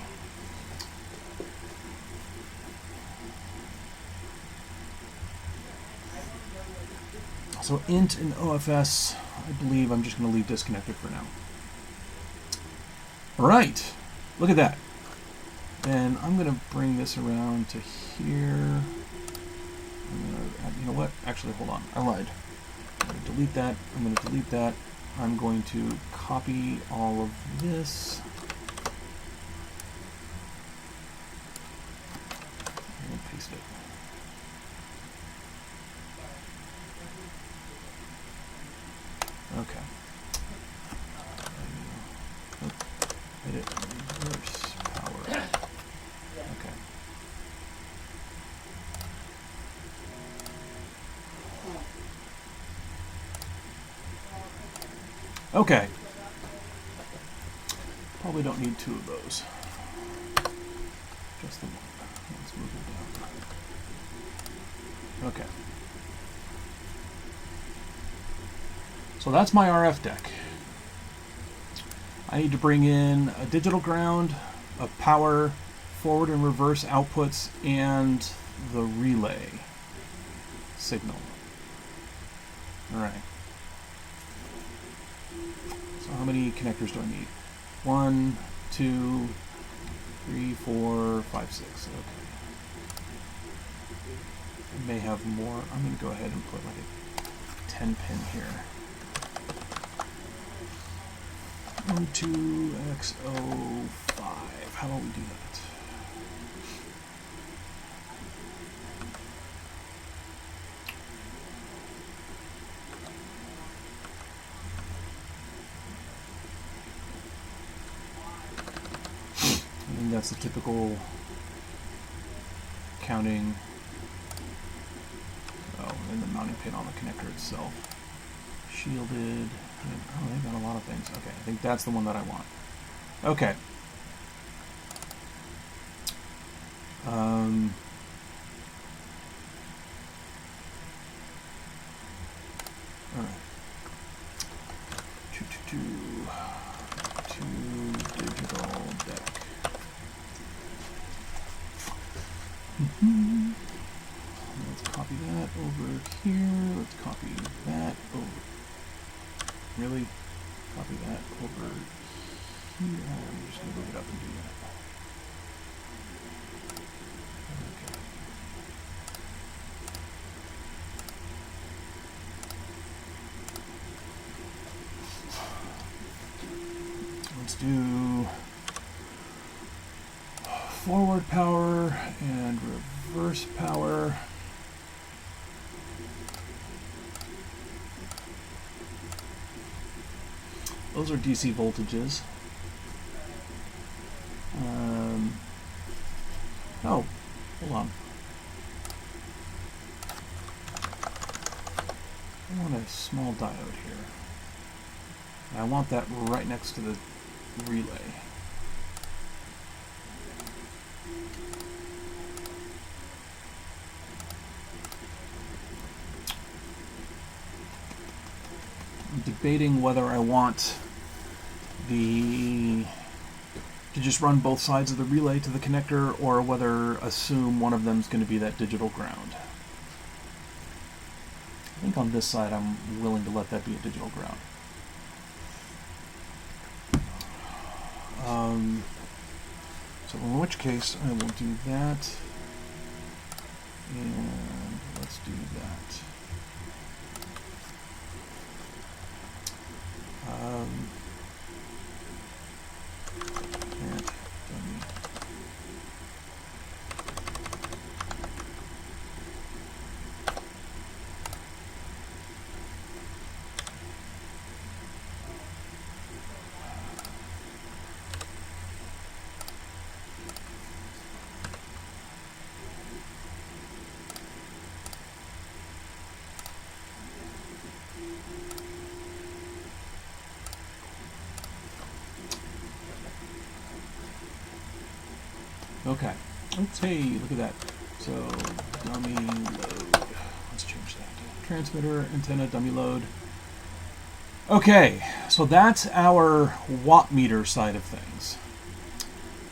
So int and OFS, I believe I'm just going to leave disconnected for now. All right, look at that. Then I'm going to bring this around to here. You know what? Actually, hold on. I lied. I'm going to delete that. I'm going to delete that. I'm going to copy all of this. And paste it. Okay. Edit reverse power. Okay. Okay. Probably don't need two of those. Just the one. Let's move it down. Okay. So that's my RF deck. I need to bring in a digital ground, a power, forward and reverse outputs, and the relay signal. All right. So how many connectors do I need? 1, 2, 3, 4, 5, 6. Okay. may have more. I'm going to go ahead and put like a 10 pin here. M2X05. How about we do that? I think that's the typical counting. Oh, and the mounting pin on the connector itself. Shielded. Oh, they've got a lot of things. Okay, I think that's the one that I want. Okay. All right. Two digital deck. Let's copy that over here. Let's copy that over. Really? Copy that over here. I'm just going to move it up and do that. Okay. Let's do forward power and reverse power. Those are DC voltages. Oh, hold on. I want a small diode here. And I want that right next to the relay. I'm debating whether I want to just run both sides of the relay to the connector, or whether assume one of them is going to be that digital ground. I think on this side I'm willing to let that be a digital ground. So in which case I will do that, and let's do that. Okay. Oops, hey, look at that. So, dummy load. Let's change that. Transmitter, antenna, dummy load. Okay, so that's our watt meter side of things.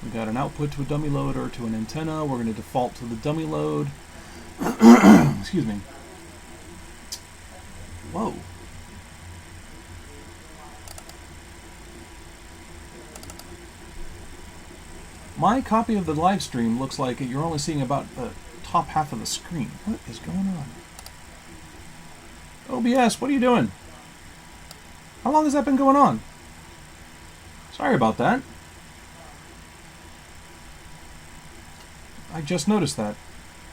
We've got an output to a dummy load or to an antenna. We're going to default to the dummy load. Excuse me. Whoa. My copy of the live stream looks like you're only seeing about the top half of the screen. What is going on? OBS, what are you doing? How long has that been going on? Sorry about that. I just noticed that.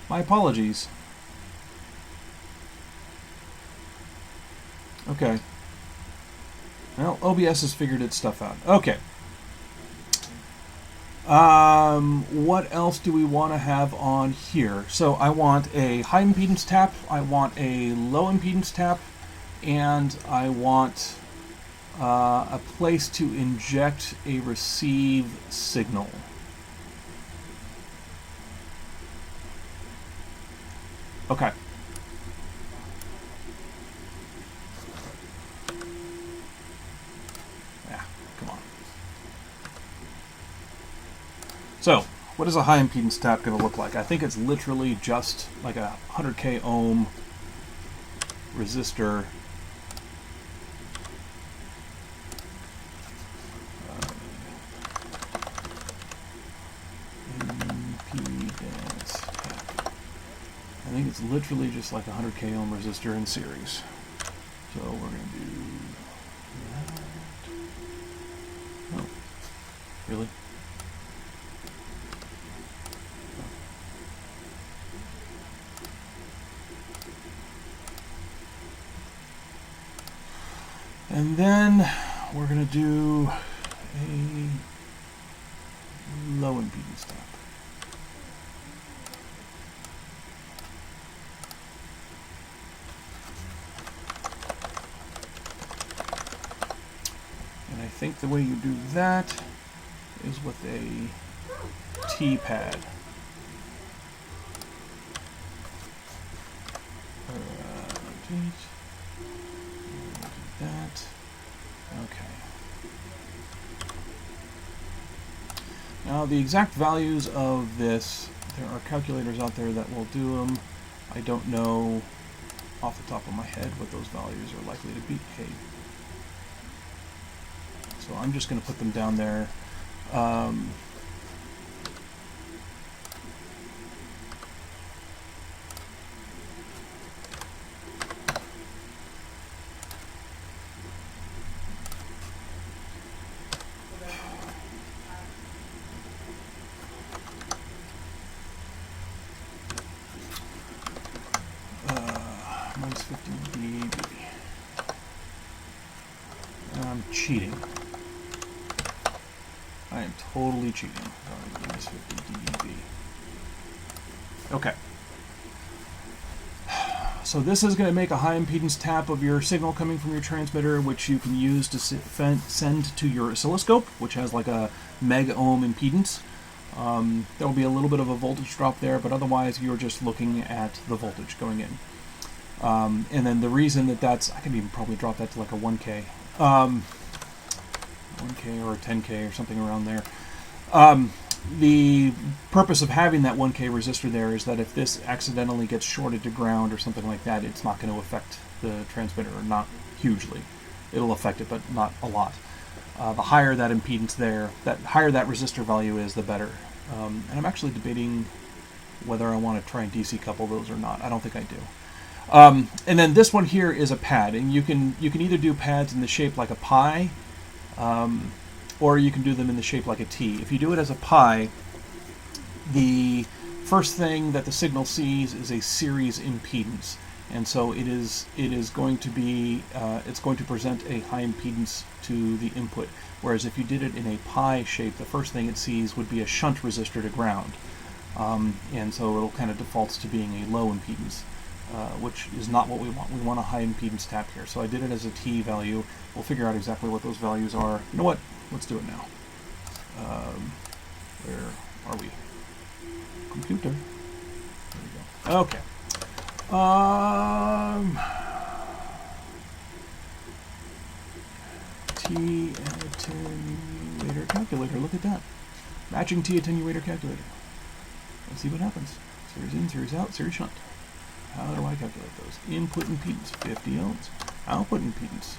My apologies. Okay. Well, OBS has figured its stuff out. Okay. What else do we want to have on here? So I want a high impedance tap, I want a low impedance tap, and I want a place to inject a receive signal. Okay. Yeah, come on. So, what is a high impedance tap going to look like? I think it's literally just like a 100k ohm resistor. Impedance tap. I think it's literally just like a 100k ohm resistor in series. So we're going to do that. Oh, really? And then we're going to do a low impedance step. And I think the way you do that is with a T-pad. That. Okay. Now the exact values of this, there are calculators out there that will do them. I don't know off the top of my head what those values are likely to be. Hey. So I'm just going to put them down there. Minus 15 dB. I'm cheating. I am totally cheating. Minus 50 dB. Okay. So this is going to make a high impedance tap of your signal coming from your transmitter, which you can use to send to your oscilloscope, which has like a meg ohm impedance. There will be a little bit of a voltage drop there, but otherwise you're just looking at the voltage going in. And then the reason that's, I can even probably drop that to like a 1K. 1K or a 10K or something around there. The purpose of having that 1K resistor there is that if this accidentally gets shorted to ground or something like that, it's not going to affect the transmitter, or not hugely. It'll affect it, but not a lot. The higher that impedance there, the higher that resistor value is, the better. And I'm actually debating whether I want to try and DC couple those or not. I don't think I do. And then this one here is a pad, and you can either do pads in the shape like a pie, or you can do them in the shape like a T. If you do it as a pie, the first thing that the signal sees is a series impedance, and so it is going to be it's going to present a high impedance to the input. Whereas if you did it in a pie shape, the first thing it sees would be a shunt resistor to ground, and so it'll kind of defaults to being a low impedance. Which is not what we want. We want a high impedance tap here. So I did it as a T value. We'll figure out exactly what those values are. You know what? Let's do it now. Where are we? Computer. There we go. Okay. T attenuator calculator. Look at that. Matching T attenuator calculator. Let's see what happens. Series in, series out, series shunt. How do I calculate those? Input impedance, 50 ohms. Output impedance,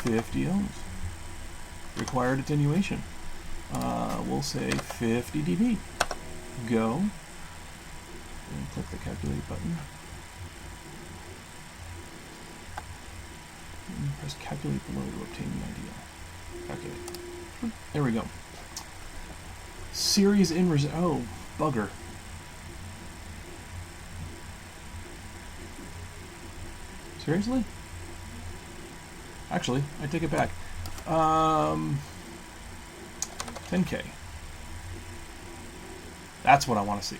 50 ohms. Required attenuation, we'll say 50 dB. Go. And click the calculate button. And press calculate below to obtain the ideal. Calculate. There we go. Series in oh, bugger. Seriously? Actually, I take it back. 10K. That's what I want to see.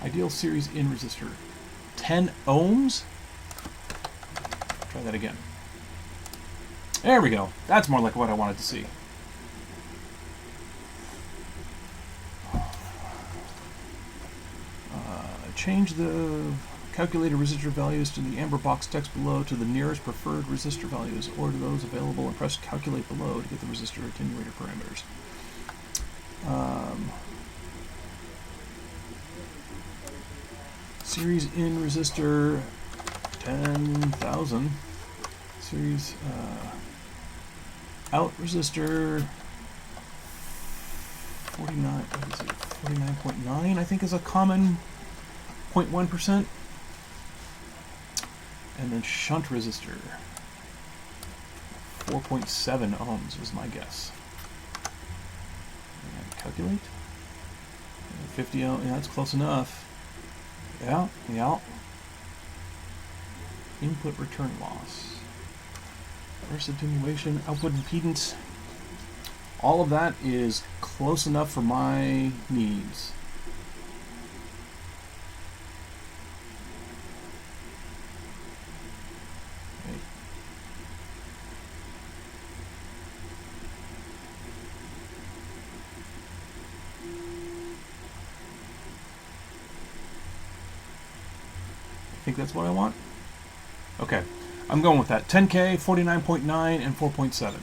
Ideal series in resistor. 10 ohms? Try that again. There we go. That's more like what I wanted to see. Change the calculated resistor values to the amber box text below to the nearest preferred resistor values or to those available, and press calculate below to get the resistor attenuator parameters. Series in resistor 10,000. Series out resistor 40 what is it, 49.9, I think, is a common 0.1%. And then shunt resistor, 4.7 ohms is my guess. And calculate. 50 ohms, yeah, that's close enough. Yeah, yeah. Input return loss. Reverse attenuation, output impedance. All of that is close enough for my needs. Okay. I think that's what I want. Okay, I'm going with that. 10K, 49.9, and 4.7.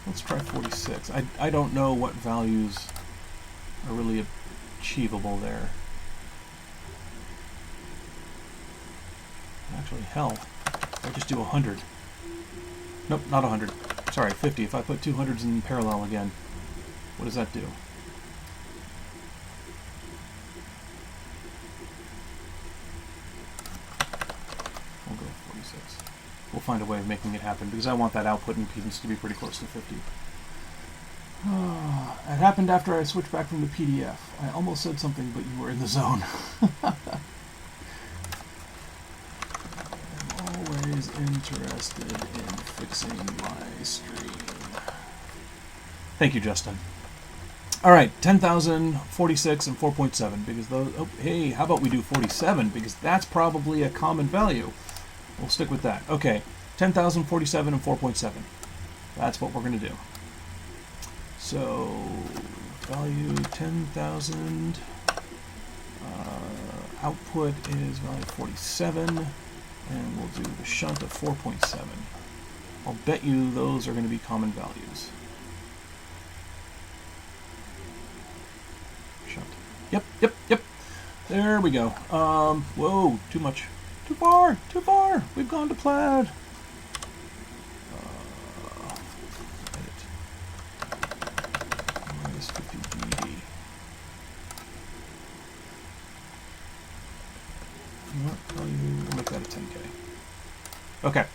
Let's try 46. I don't know what values are really achievable there. Actually, hell, I just do 100. Nope, not 100. Sorry, 50. If I put 200s in parallel again, what does that do? We'll go 46. We'll find a way of making it happen because I want that output impedance to be pretty close to 50. It happened after I switched back from the PDF. I almost said something, but you were in the zone. I'm always interested in fixing my stream. Thank you, Justin. All right, 10,000, 46, and 4.7 because those. Oh, hey, how about we do 47 because that's probably a common value. We'll stick with that. Okay, 10,000, 47, and 4.7. That's what we're going to do. So, value 10,000. Output is value 47. And we'll do the shunt of 4.7. I'll bet you those are going to be common values. Shunt. Yep. There we go. Whoa, too much. Too far. We've gone to plaid. Edit. Minus 50 dB. We'll make that a 10K. Okay.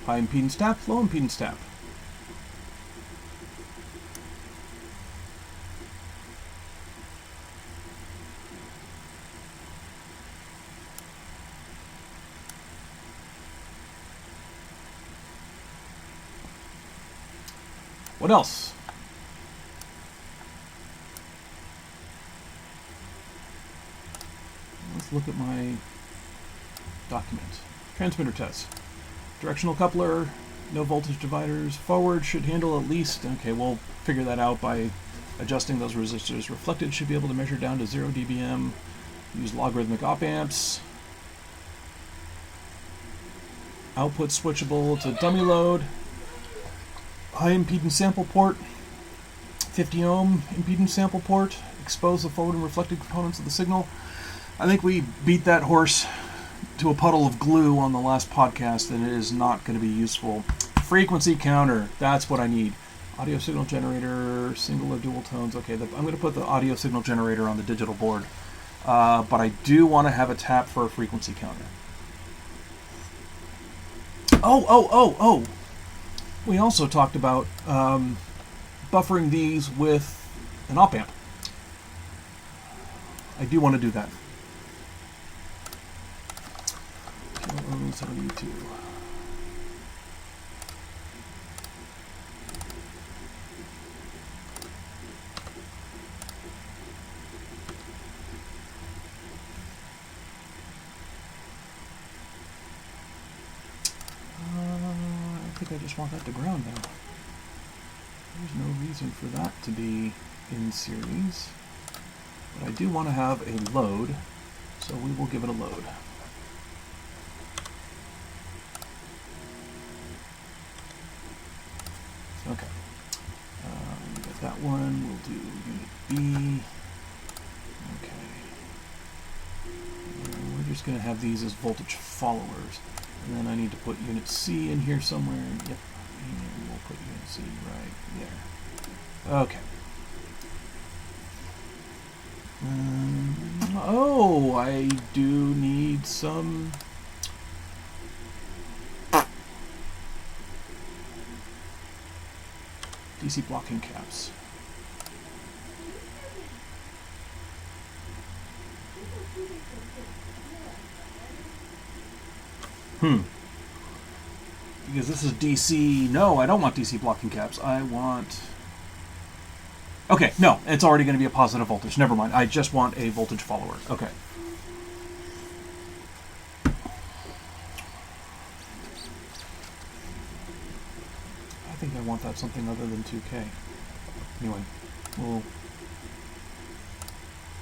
High impedance tap, low impedance tap. What else? Let's look at my document. Transmitter test. Directional coupler, no voltage dividers. Forward should handle at least, okay, we'll figure that out by adjusting those resistors. Reflected should be able to measure down to 0 dBm. Use logarithmic op amps. Output switchable to dummy load. High impedance sample port, 50 ohm impedance sample port, expose the forward and reflected components of the signal. I think we beat that horse to a puddle of glue on the last podcast, and it is not going to be useful. Frequency counter, that's what I need. Audio signal generator, single or dual tones. Okay, I'm going to put the audio signal generator on the digital board, but I do want to have a tap for a frequency counter. Oh! We also talked about buffering these with an op amp. I do want to do that. 72. I think I just want that to ground now. There's no reason for that to be in series. But I do want to have a load, so we will give it a load. Okay. We got that one. We'll do unit B. Okay. We're just going to have these as voltage followers. And then I need to put unit C in here somewhere. Yep, and we'll put unit C right there. Okay. Oh, I do need some DC blocking caps. Because this is DC. No, I don't want DC blocking caps. I want... Okay, no, it's already going to be a positive voltage. Never mind. I just want a voltage follower. Okay. I think I want that something other than 2K. Anyway,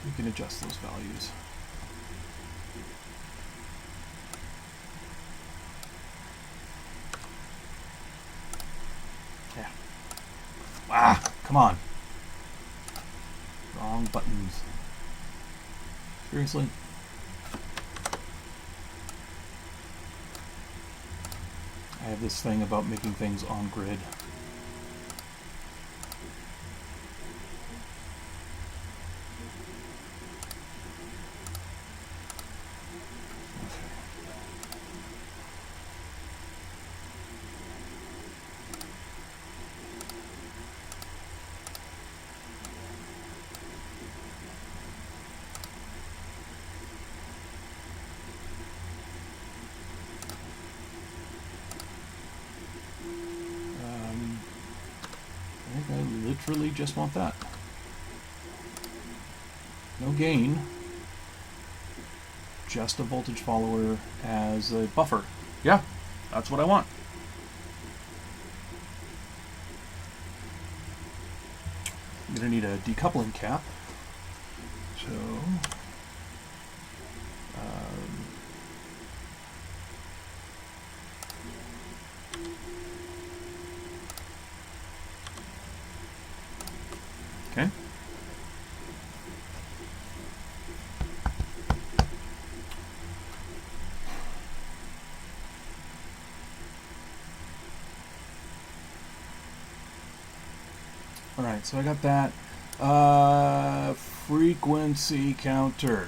we can adjust those values. Yeah. Ah, come on. Wrong buttons. Seriously? I have this thing about making things on grid. I literally just want that. No gain. Just a voltage follower as a buffer. Yeah, that's what I want. I'm going to need a decoupling cap. So... okay. All right, so I got that. Frequency counter.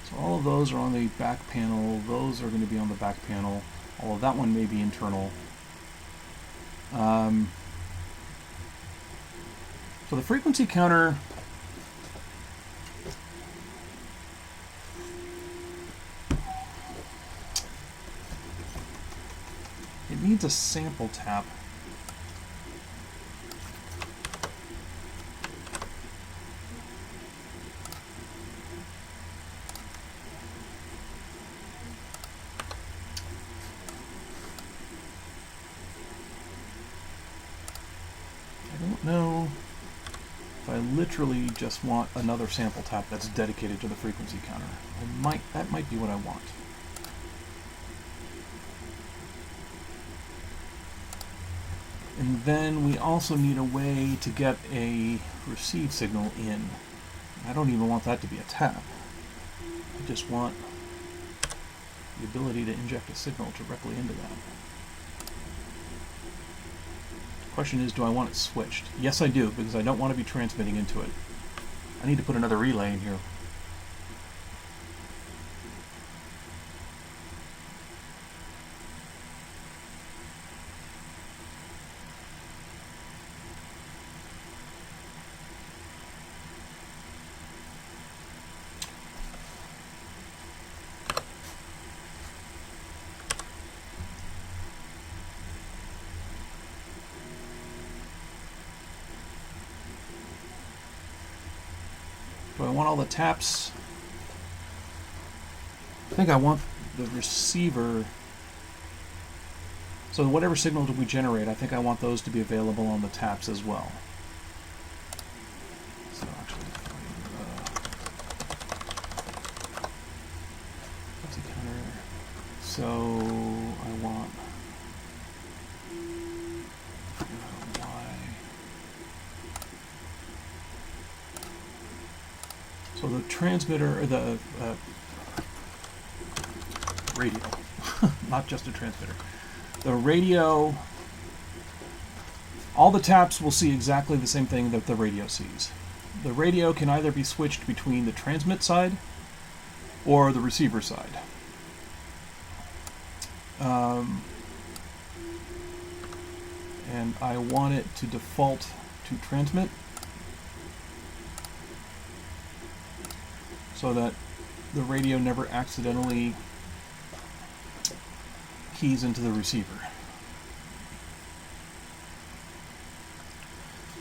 So all of those are on the back panel. Those are going to be on the back panel. All of that one may be internal. So the frequency counter, it needs a sample tap. I don't know. I literally just want another sample tap that's dedicated to the frequency counter. That might be what I want. And then we also need a way to get a receive signal in. I don't even want that to be a tap. I just want the ability to inject a signal directly into that. Question is, do I want it switched? Yes, I do, because I don't want to be transmitting into it. I need to put another relay in here. Do I want all the taps? I think I want the receiver. So whatever signal do we generate, I think I want those to be available on the taps as well. So actually, so I want Y. So transmitter, or the radio, not just a transmitter. The radio, all the taps will see exactly the same thing that the radio sees. The radio can either be switched between the transmit side or the receiver side. And I want it to default to transmit so that the radio never accidentally keys into the receiver.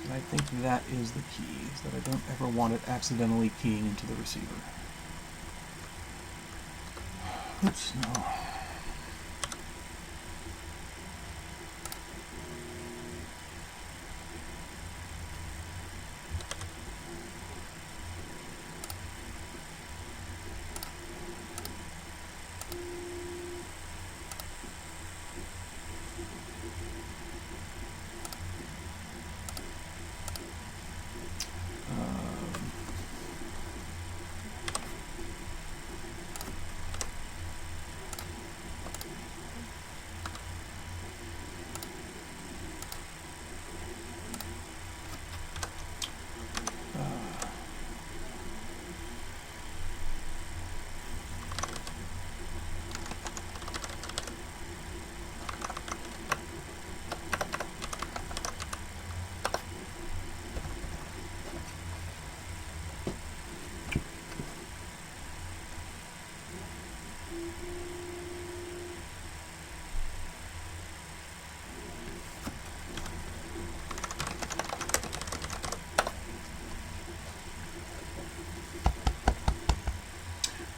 And I think that is the key, is that I don't ever want it accidentally keying into the receiver. Oops, no.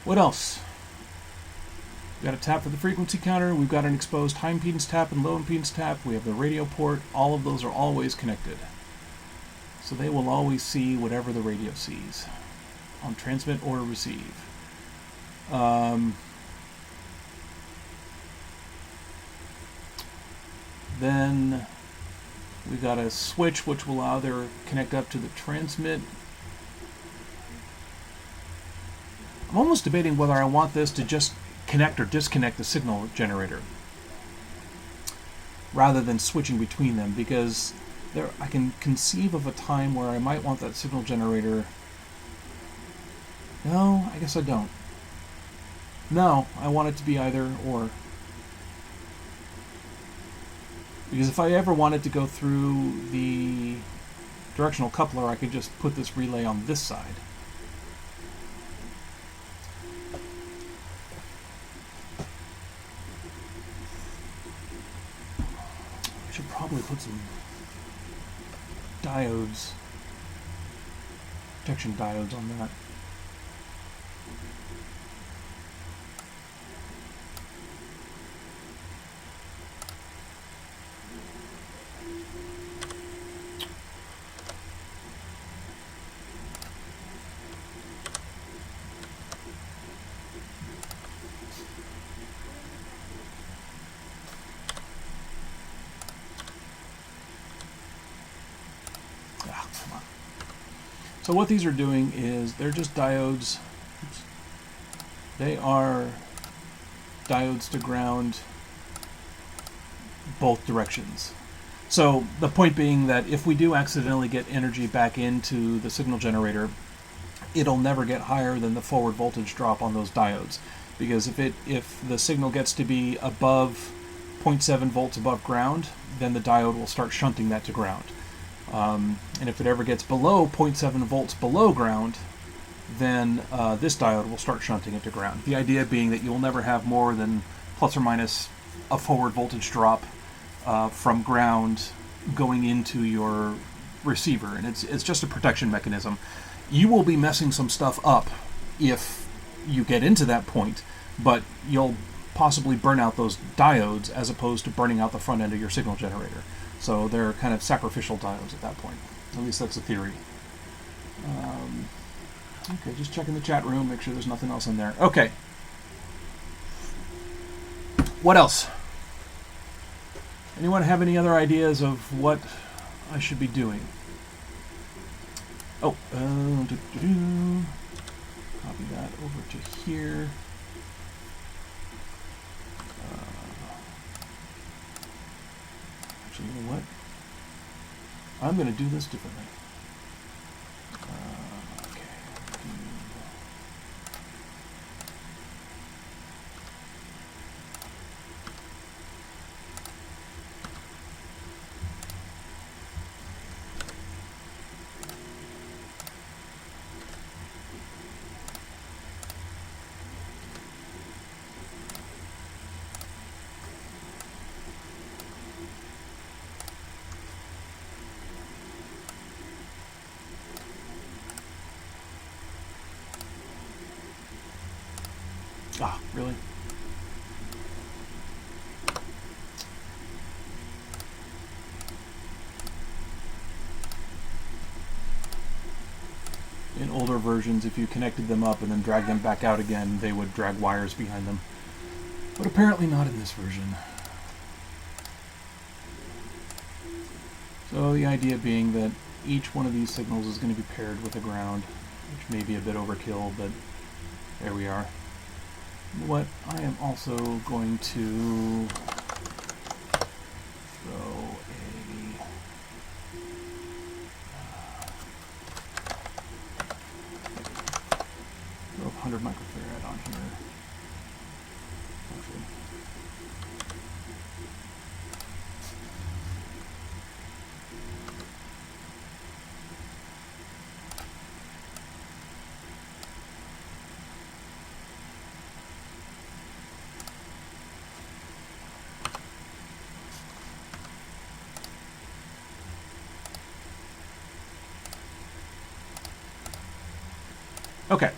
What else? We've got a tap for the frequency counter. We've got an exposed high impedance tap and low impedance tap. We have the radio port. All of those are always connected. So they will always see whatever the radio sees on transmit or receive. Then we've got a switch which will either connect up to the transmit. I'm almost debating whether I want this to just connect or disconnect the signal generator rather than switching between them, because I can conceive of a time where I might want that signal generator. No, I guess I don't. No, I want it to be either or. Because if I ever wanted to go through the directional coupler, I could just put this relay on this side. I should probably put some diodes, protection diodes on that. So what these are doing is they're just diodes. Oops. They are diodes to ground both directions. So the point being that if we do accidentally get energy back into the signal generator, it'll never get higher than the forward voltage drop on those diodes. Because if the signal gets to be above 0.7 volts above ground, then the diode will start shunting that to ground. And if it ever gets below 0.7 volts below ground, then this diode will start shunting it to ground. The idea being that you'll never have more than plus or minus a forward voltage drop from ground going into your receiver. And it's just a protection mechanism. You will be messing some stuff up if you get into that point, but you'll possibly burn out those diodes as opposed to burning out the front end of your signal generator. So they're kind of sacrificial diodes at that point. At least that's the theory. Okay, just checking the chat room, make sure there's nothing else in there. Okay. What else? Anyone have any other ideas of what I should be doing? Oh, to here. Actually, you know what? I'm going to do this differently. Okay. Ah, really? In older versions, if you connected them up and then dragged them back out again, they would drag wires behind them. But apparently not in this version. So the idea being that each one of these signals is going to be paired with a ground, which may be a bit overkill, but there we are. What I am also going to throw a 100 microfarad on here. Actually, okay.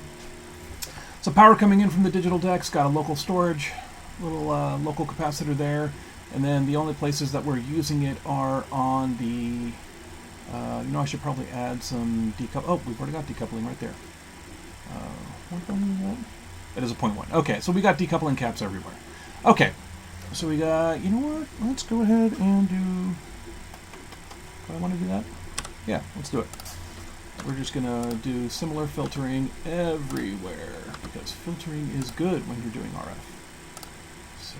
So power coming in from the digital decks, got a local storage, little local capacitor there, and then the only places that we're using it are on the, I should probably add some decoupling. Oh, we've already got decoupling right there. What do we got? That is a 0.1. Okay, so we got decoupling caps everywhere. Okay, so we got, you know what, let's go ahead and do, do I want to do that? Yeah, let's do it. We're just going to do similar filtering everywhere, because filtering is good when you're doing RF. So,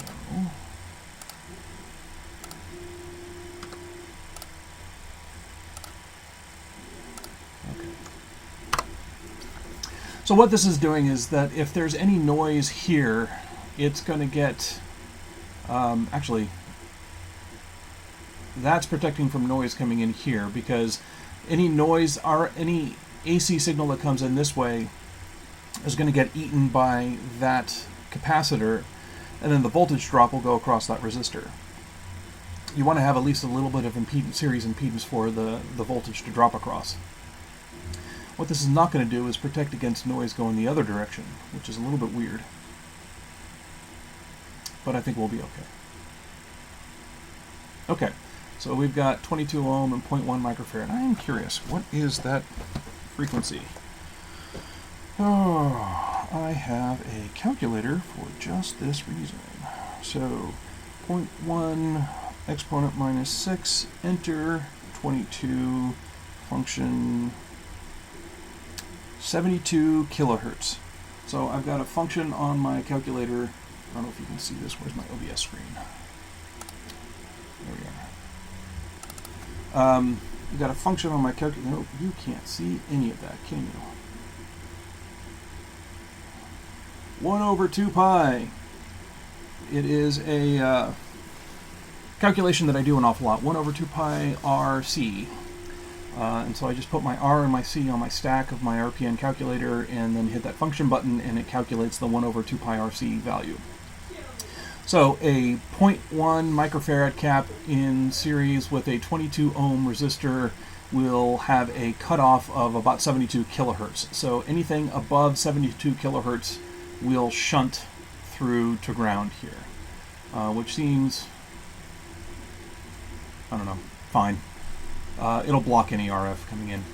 okay. So what this is doing is that if there's any noise here, it's going to get, actually, that's protecting from noise coming in here, because any noise or any AC signal that comes in this way is going to get eaten by that capacitor, and then the voltage drop will go across that resistor. You want to have at least a little bit of series impedance for the voltage to drop across. What this is not going to do is protect against noise going the other direction, which is a little bit weird. But I think we'll be okay. Okay. So we've got 22 ohm and 0.1 microfarad. I am curious, what is that frequency? Oh, I have a calculator for just this reason. So 0.1 exponent minus 6, enter, 22, function 72 kilohertz. So I've got a function on my calculator. I don't know if you can see this. Where's my OBS screen? There we are. We've got a function on my calculator. No, you can't see any of that, can you? 1 over 2 pi. It is a calculation that I do an awful lot. 1 over 2 pi RC. And so I just put my R and my C on my stack of my RPN calculator and then hit that function button, and it calculates the 1 over 2 pi RC value. So a 0.1 microfarad cap in series with a 22 ohm resistor will have a cutoff of about 72 kilohertz. So anything above 72 kilohertz will shunt through to ground here, which seems, I don't know, fine. It'll block any RF coming in.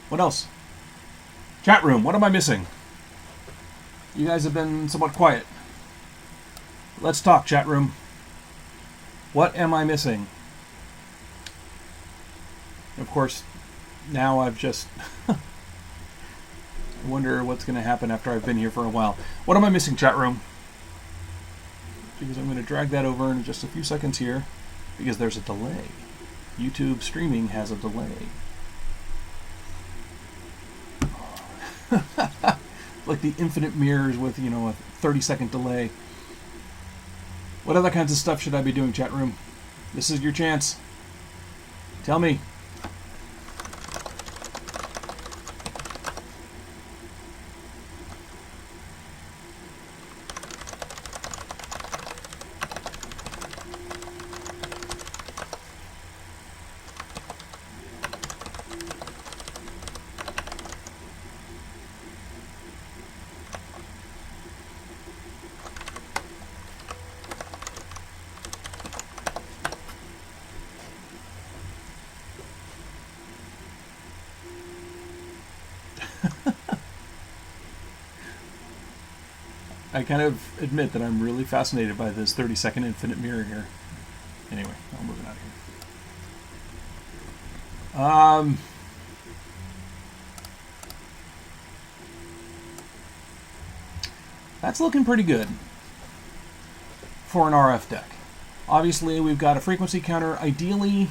What else? Chat room, what am I missing? You guys have been somewhat quiet. Let's talk, chat room. What am I missing? Of course, now I've just... I wonder what's going to happen after I've been here for a while. What am I missing, chat room? Because I'm going to drag that over in just a few seconds here, because there's a delay. YouTube streaming has a delay. Like the infinite mirrors with, a 30-second delay. What other kinds of stuff should I be doing, chat room? This is your chance. Tell me. I kind of admit that I'm really fascinated by this 30-second infinite mirror here. Anyway, I'm moving out of here. That's looking pretty good for an RF deck. Obviously, we've got a frequency counter. Ideally,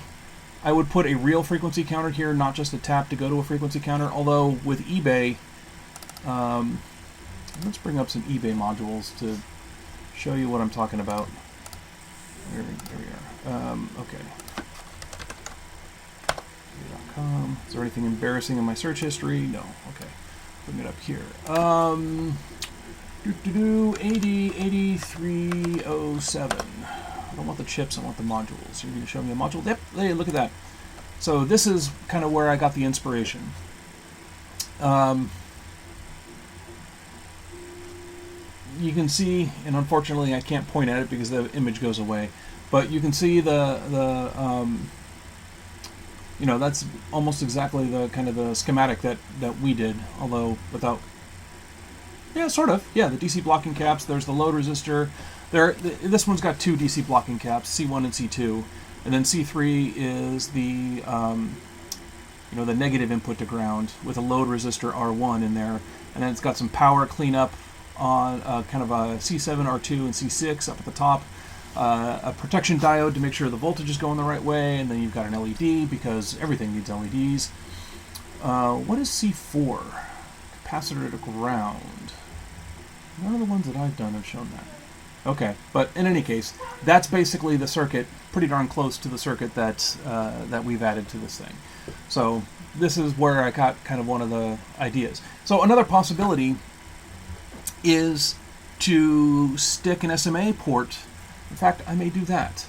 I would put a real frequency counter here, not just a tap to go to a frequency counter. Although with eBay, let's bring up some eBay modules to show you what I'm talking about. There we are. Okay. eBay.com. Is there anything embarrassing in my search history? No. Okay. Bring it up here. 808307. I don't want the chips, I want the modules. You're going to show me a module? Yep, hey, look at that. So this is kind of where I got the inspiration. You can see, and unfortunately I can't point at it because the image goes away, but you can see that's almost exactly the kind of the schematic that we did, although without, yeah, sort of, yeah, the DC blocking caps, there's the load resistor, this one's got two DC blocking caps, C1 and C2, and then C3 is the, the negative input to ground with a load resistor R1 in there, and then it's got some power cleanup on kind of a C7, R2, and C6 up at the top, a protection diode to make sure the voltage is going the right way, and then you've got an LED because everything needs LEDs. What is C4? Capacitor to ground. None of the ones that I've done have shown that. Okay, but in any case, that's basically the circuit, pretty darn close to the circuit that we've added to this thing. So this is where I got kind of one of the ideas. So another possibility is to stick an SMA port. In fact, I may do that.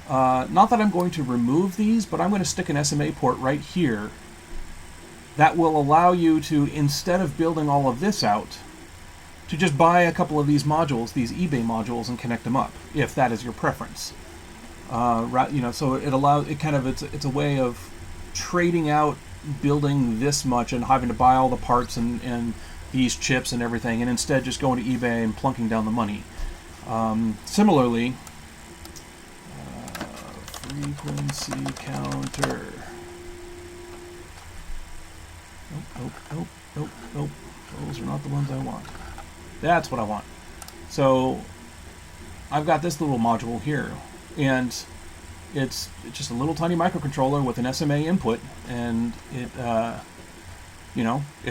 Not that I'm going to remove these, but I'm going to stick an SMA port right here. That will allow you to, instead of building all of this out, to just buy a couple of these modules, these eBay modules, and connect them up, if that is your preference. So it allows, it's a way of trading out building this much and having to buy all the parts and these chips and everything, and instead just going to eBay and plunking down the money. Similarly, frequency counter. Nope. Those are not the ones I want. That's what I want. So I've got this little module here, and it's just a little tiny microcontroller with an SMA input, and it's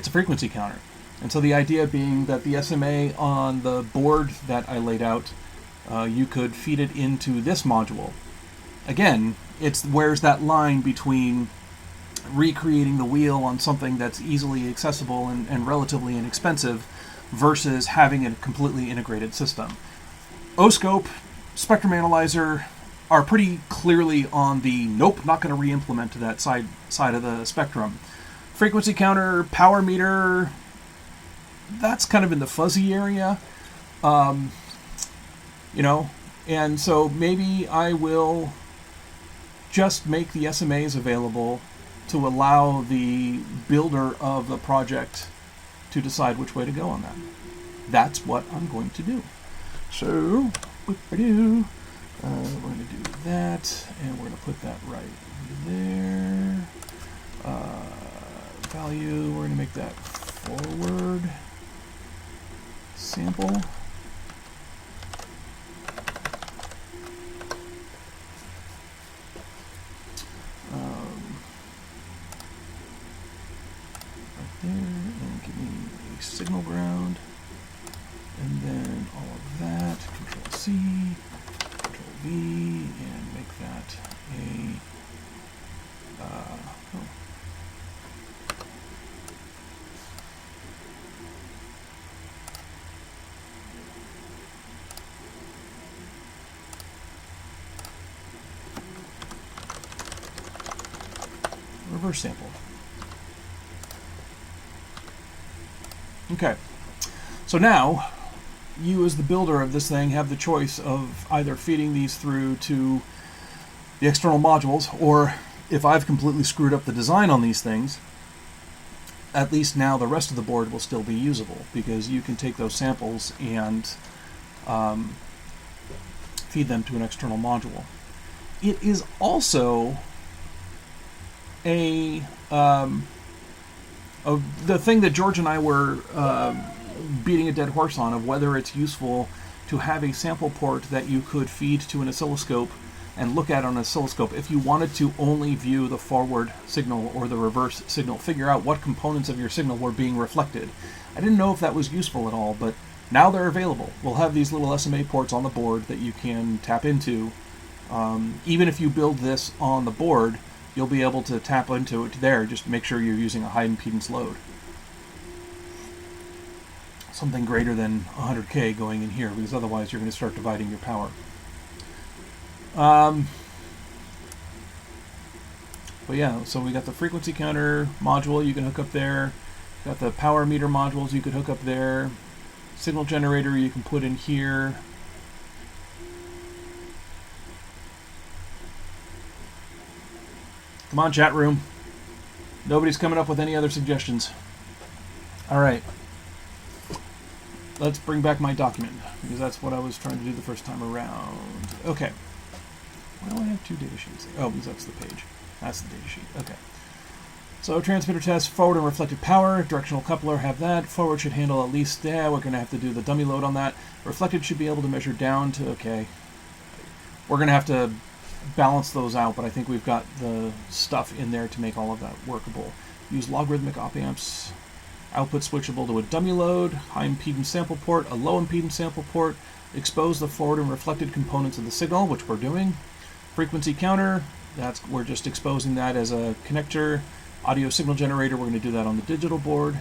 a frequency counter. And so the idea being that the SMA on the board that I laid out, you could feed it into this module. Again, where's that line between recreating the wheel on something that's easily accessible and relatively inexpensive versus having a completely integrated system. O-scope, spectrum analyzer are pretty clearly on the nope, not going to re-implement to that side of the spectrum. Frequency counter, power meter, that's kind of in the fuzzy area, and so maybe I will just make the SMAs available to allow the builder of the project to decide which way to go on that. That's what I'm going to do. So, we're going to do that, and we're going to put that right there. Value, we're going to make that forward sample. Right there, and give me a signal ground, and then all of that, Control C, Control V, and make that a reverse sample. Okay, so now you as the builder of this thing have the choice of either feeding these through to the external modules, or if I've completely screwed up the design on these things, at least now the rest of the board will still be usable, because you can take those samples and feed them to an external module. It is also the thing that George and I were beating a dead horse on, of whether it's useful to have a sample port that you could feed to an oscilloscope and look at on an oscilloscope if you wanted to only view the forward signal or the reverse signal, figure out what components of your signal were being reflected. I didn't know if that was useful at all, but now they're available. We'll have these little SMA ports on the board that you can tap into. Even if you build this on the board, you'll be able to tap into it there. Just make sure you're using a high impedance load. Something greater than 100K going in here, because otherwise you're going to start dividing your power. But yeah, so we got the frequency counter module you can hook up there. Got the power meter modules you could hook up there. Signal generator you can put in here. Come on, chat room. Nobody's coming up with any other suggestions. All right. Let's bring back my document, because that's what I was trying to do the first time around. Okay. Why do I have two data sheets? Oh, because that's the page. That's the data sheet. Okay. So transmitter test, forward and reflected power. Directional coupler, have that. Forward should handle at least, we're going to have to do the dummy load on that. Reflected should be able to measure down to, okay. We're going to have to balance those out, but I think we've got the stuff in there to make all of that workable. Use logarithmic op amps. Output switchable to a dummy load, high impedance sample port, a low impedance sample port. Expose the forward and reflected components of the signal, which we're doing. Frequency counter, we're just exposing that as a connector. Audio signal generator, we're going to do that on the digital board.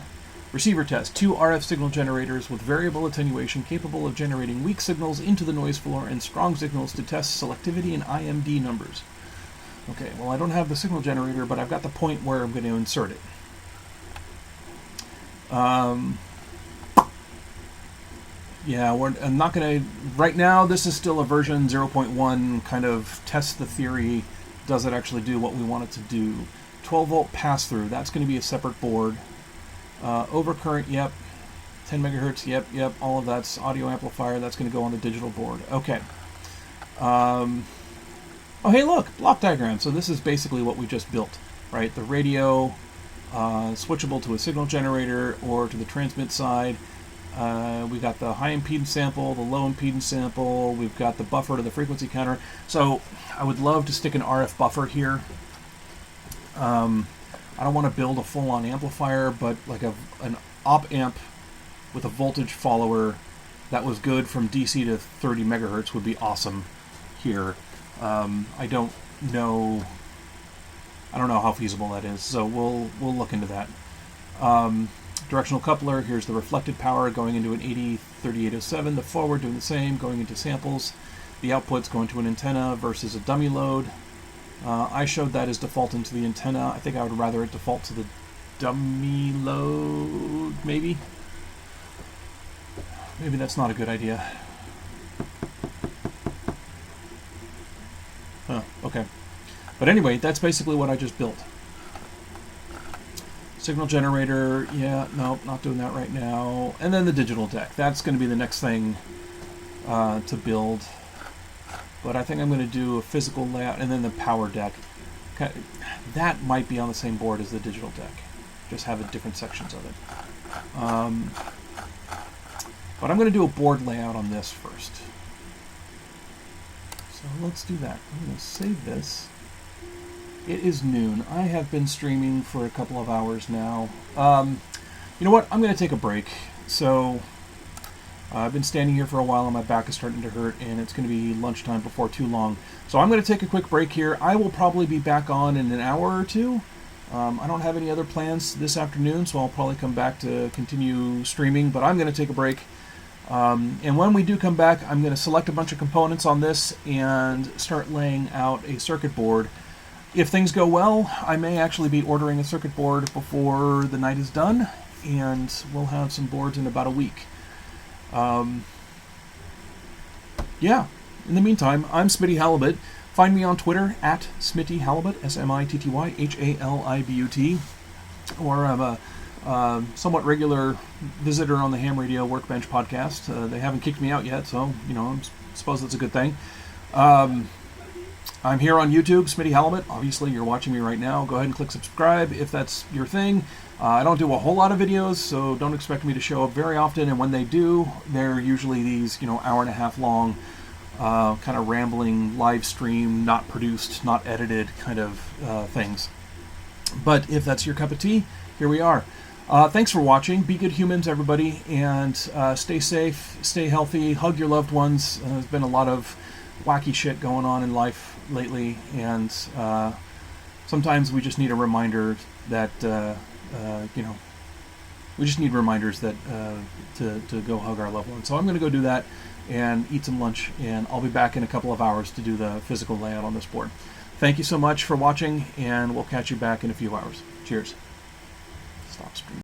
Receiver test, 2 RF signal generators with variable attenuation capable of generating weak signals into the noise floor and strong signals to test selectivity and IMD numbers. Okay, well I don't have the signal generator, but I've got the point where I'm going to insert it. Yeah, I'm not going to, right now this is still a version 0.1, kind of test the theory, does it actually do what we want it to do. 12 volt pass-through, that's going to be a separate board. Overcurrent, yep. 10 megahertz, yep. All of that's audio amplifier, that's going to go on the digital board. Okay. Oh, hey, look, block diagram. So this is basically what we just built, right? The radio, switchable to a signal generator or to the transmit side. We got the high impedance sample, the low impedance sample. We've got the buffer to the frequency counter. So I would love to stick an RF buffer here. I don't want to build a full-on amplifier, but like an op amp with a voltage follower that was good from DC to 30 megahertz would be awesome here. I don't know how feasible that is, so we'll look into that. Directional coupler, here's the reflected power going into an 803807, the forward doing the same, going into samples. The output's going to an antenna versus a dummy load. I showed that as default into the antenna. I think I would rather it default to the dummy load, maybe? Maybe that's not a good idea. Huh, okay. But anyway, that's basically what I just built. Signal generator, yeah, nope, not doing that right now. And then the digital deck. That's going to be the next thing to build. But I think I'm going to do a physical layout and then the power deck. That might be on the same board as the digital deck, just have different sections of it. But I'm going to do a board layout on this first. So let's do that. I'm going to save this. It is noon. I have been streaming for a couple of hours now. You know what? I'm going to take a break. So I've been standing here for a while and my back is starting to hurt, and it's going to be lunchtime before too long. So I'm going to take a quick break here. I will probably be back on in an hour or two. I don't have any other plans this afternoon, so I'll probably come back to continue streaming, but I'm going to take a break. And when we do come back, I'm going to select a bunch of components on this and start laying out a circuit board. If things go well, I may actually be ordering a circuit board before the night is done, and we'll have some boards in about a week. Yeah, in the meantime, I'm Smitty Halibut. Find me on Twitter at Smitty Halibut, SmittyHalibut, or I'm a somewhat regular visitor on the Ham Radio Workbench podcast. They haven't kicked me out yet, so, I suppose that's a good thing. I'm here on YouTube, Smitty Halibut. Obviously, you're watching me right now. Go ahead and click subscribe if that's your thing. I don't do a whole lot of videos, so don't expect me to show up very often, and when they do, they're usually these, hour and a half long, kind of rambling, live stream, not produced, not edited kind of things. But if that's your cup of tea, here we are. Thanks for watching. Be good humans, everybody, and stay safe, stay healthy, hug your loved ones. There's been a lot of wacky shit going on in life lately, and sometimes we just need a reminder that, we just need reminders that to go hug our loved ones. So I'm going to go do that and eat some lunch, and I'll be back in a couple of hours to do the physical layout on this board. Thank you so much for watching, and we'll catch you back in a few hours. Cheers. Stop streaming.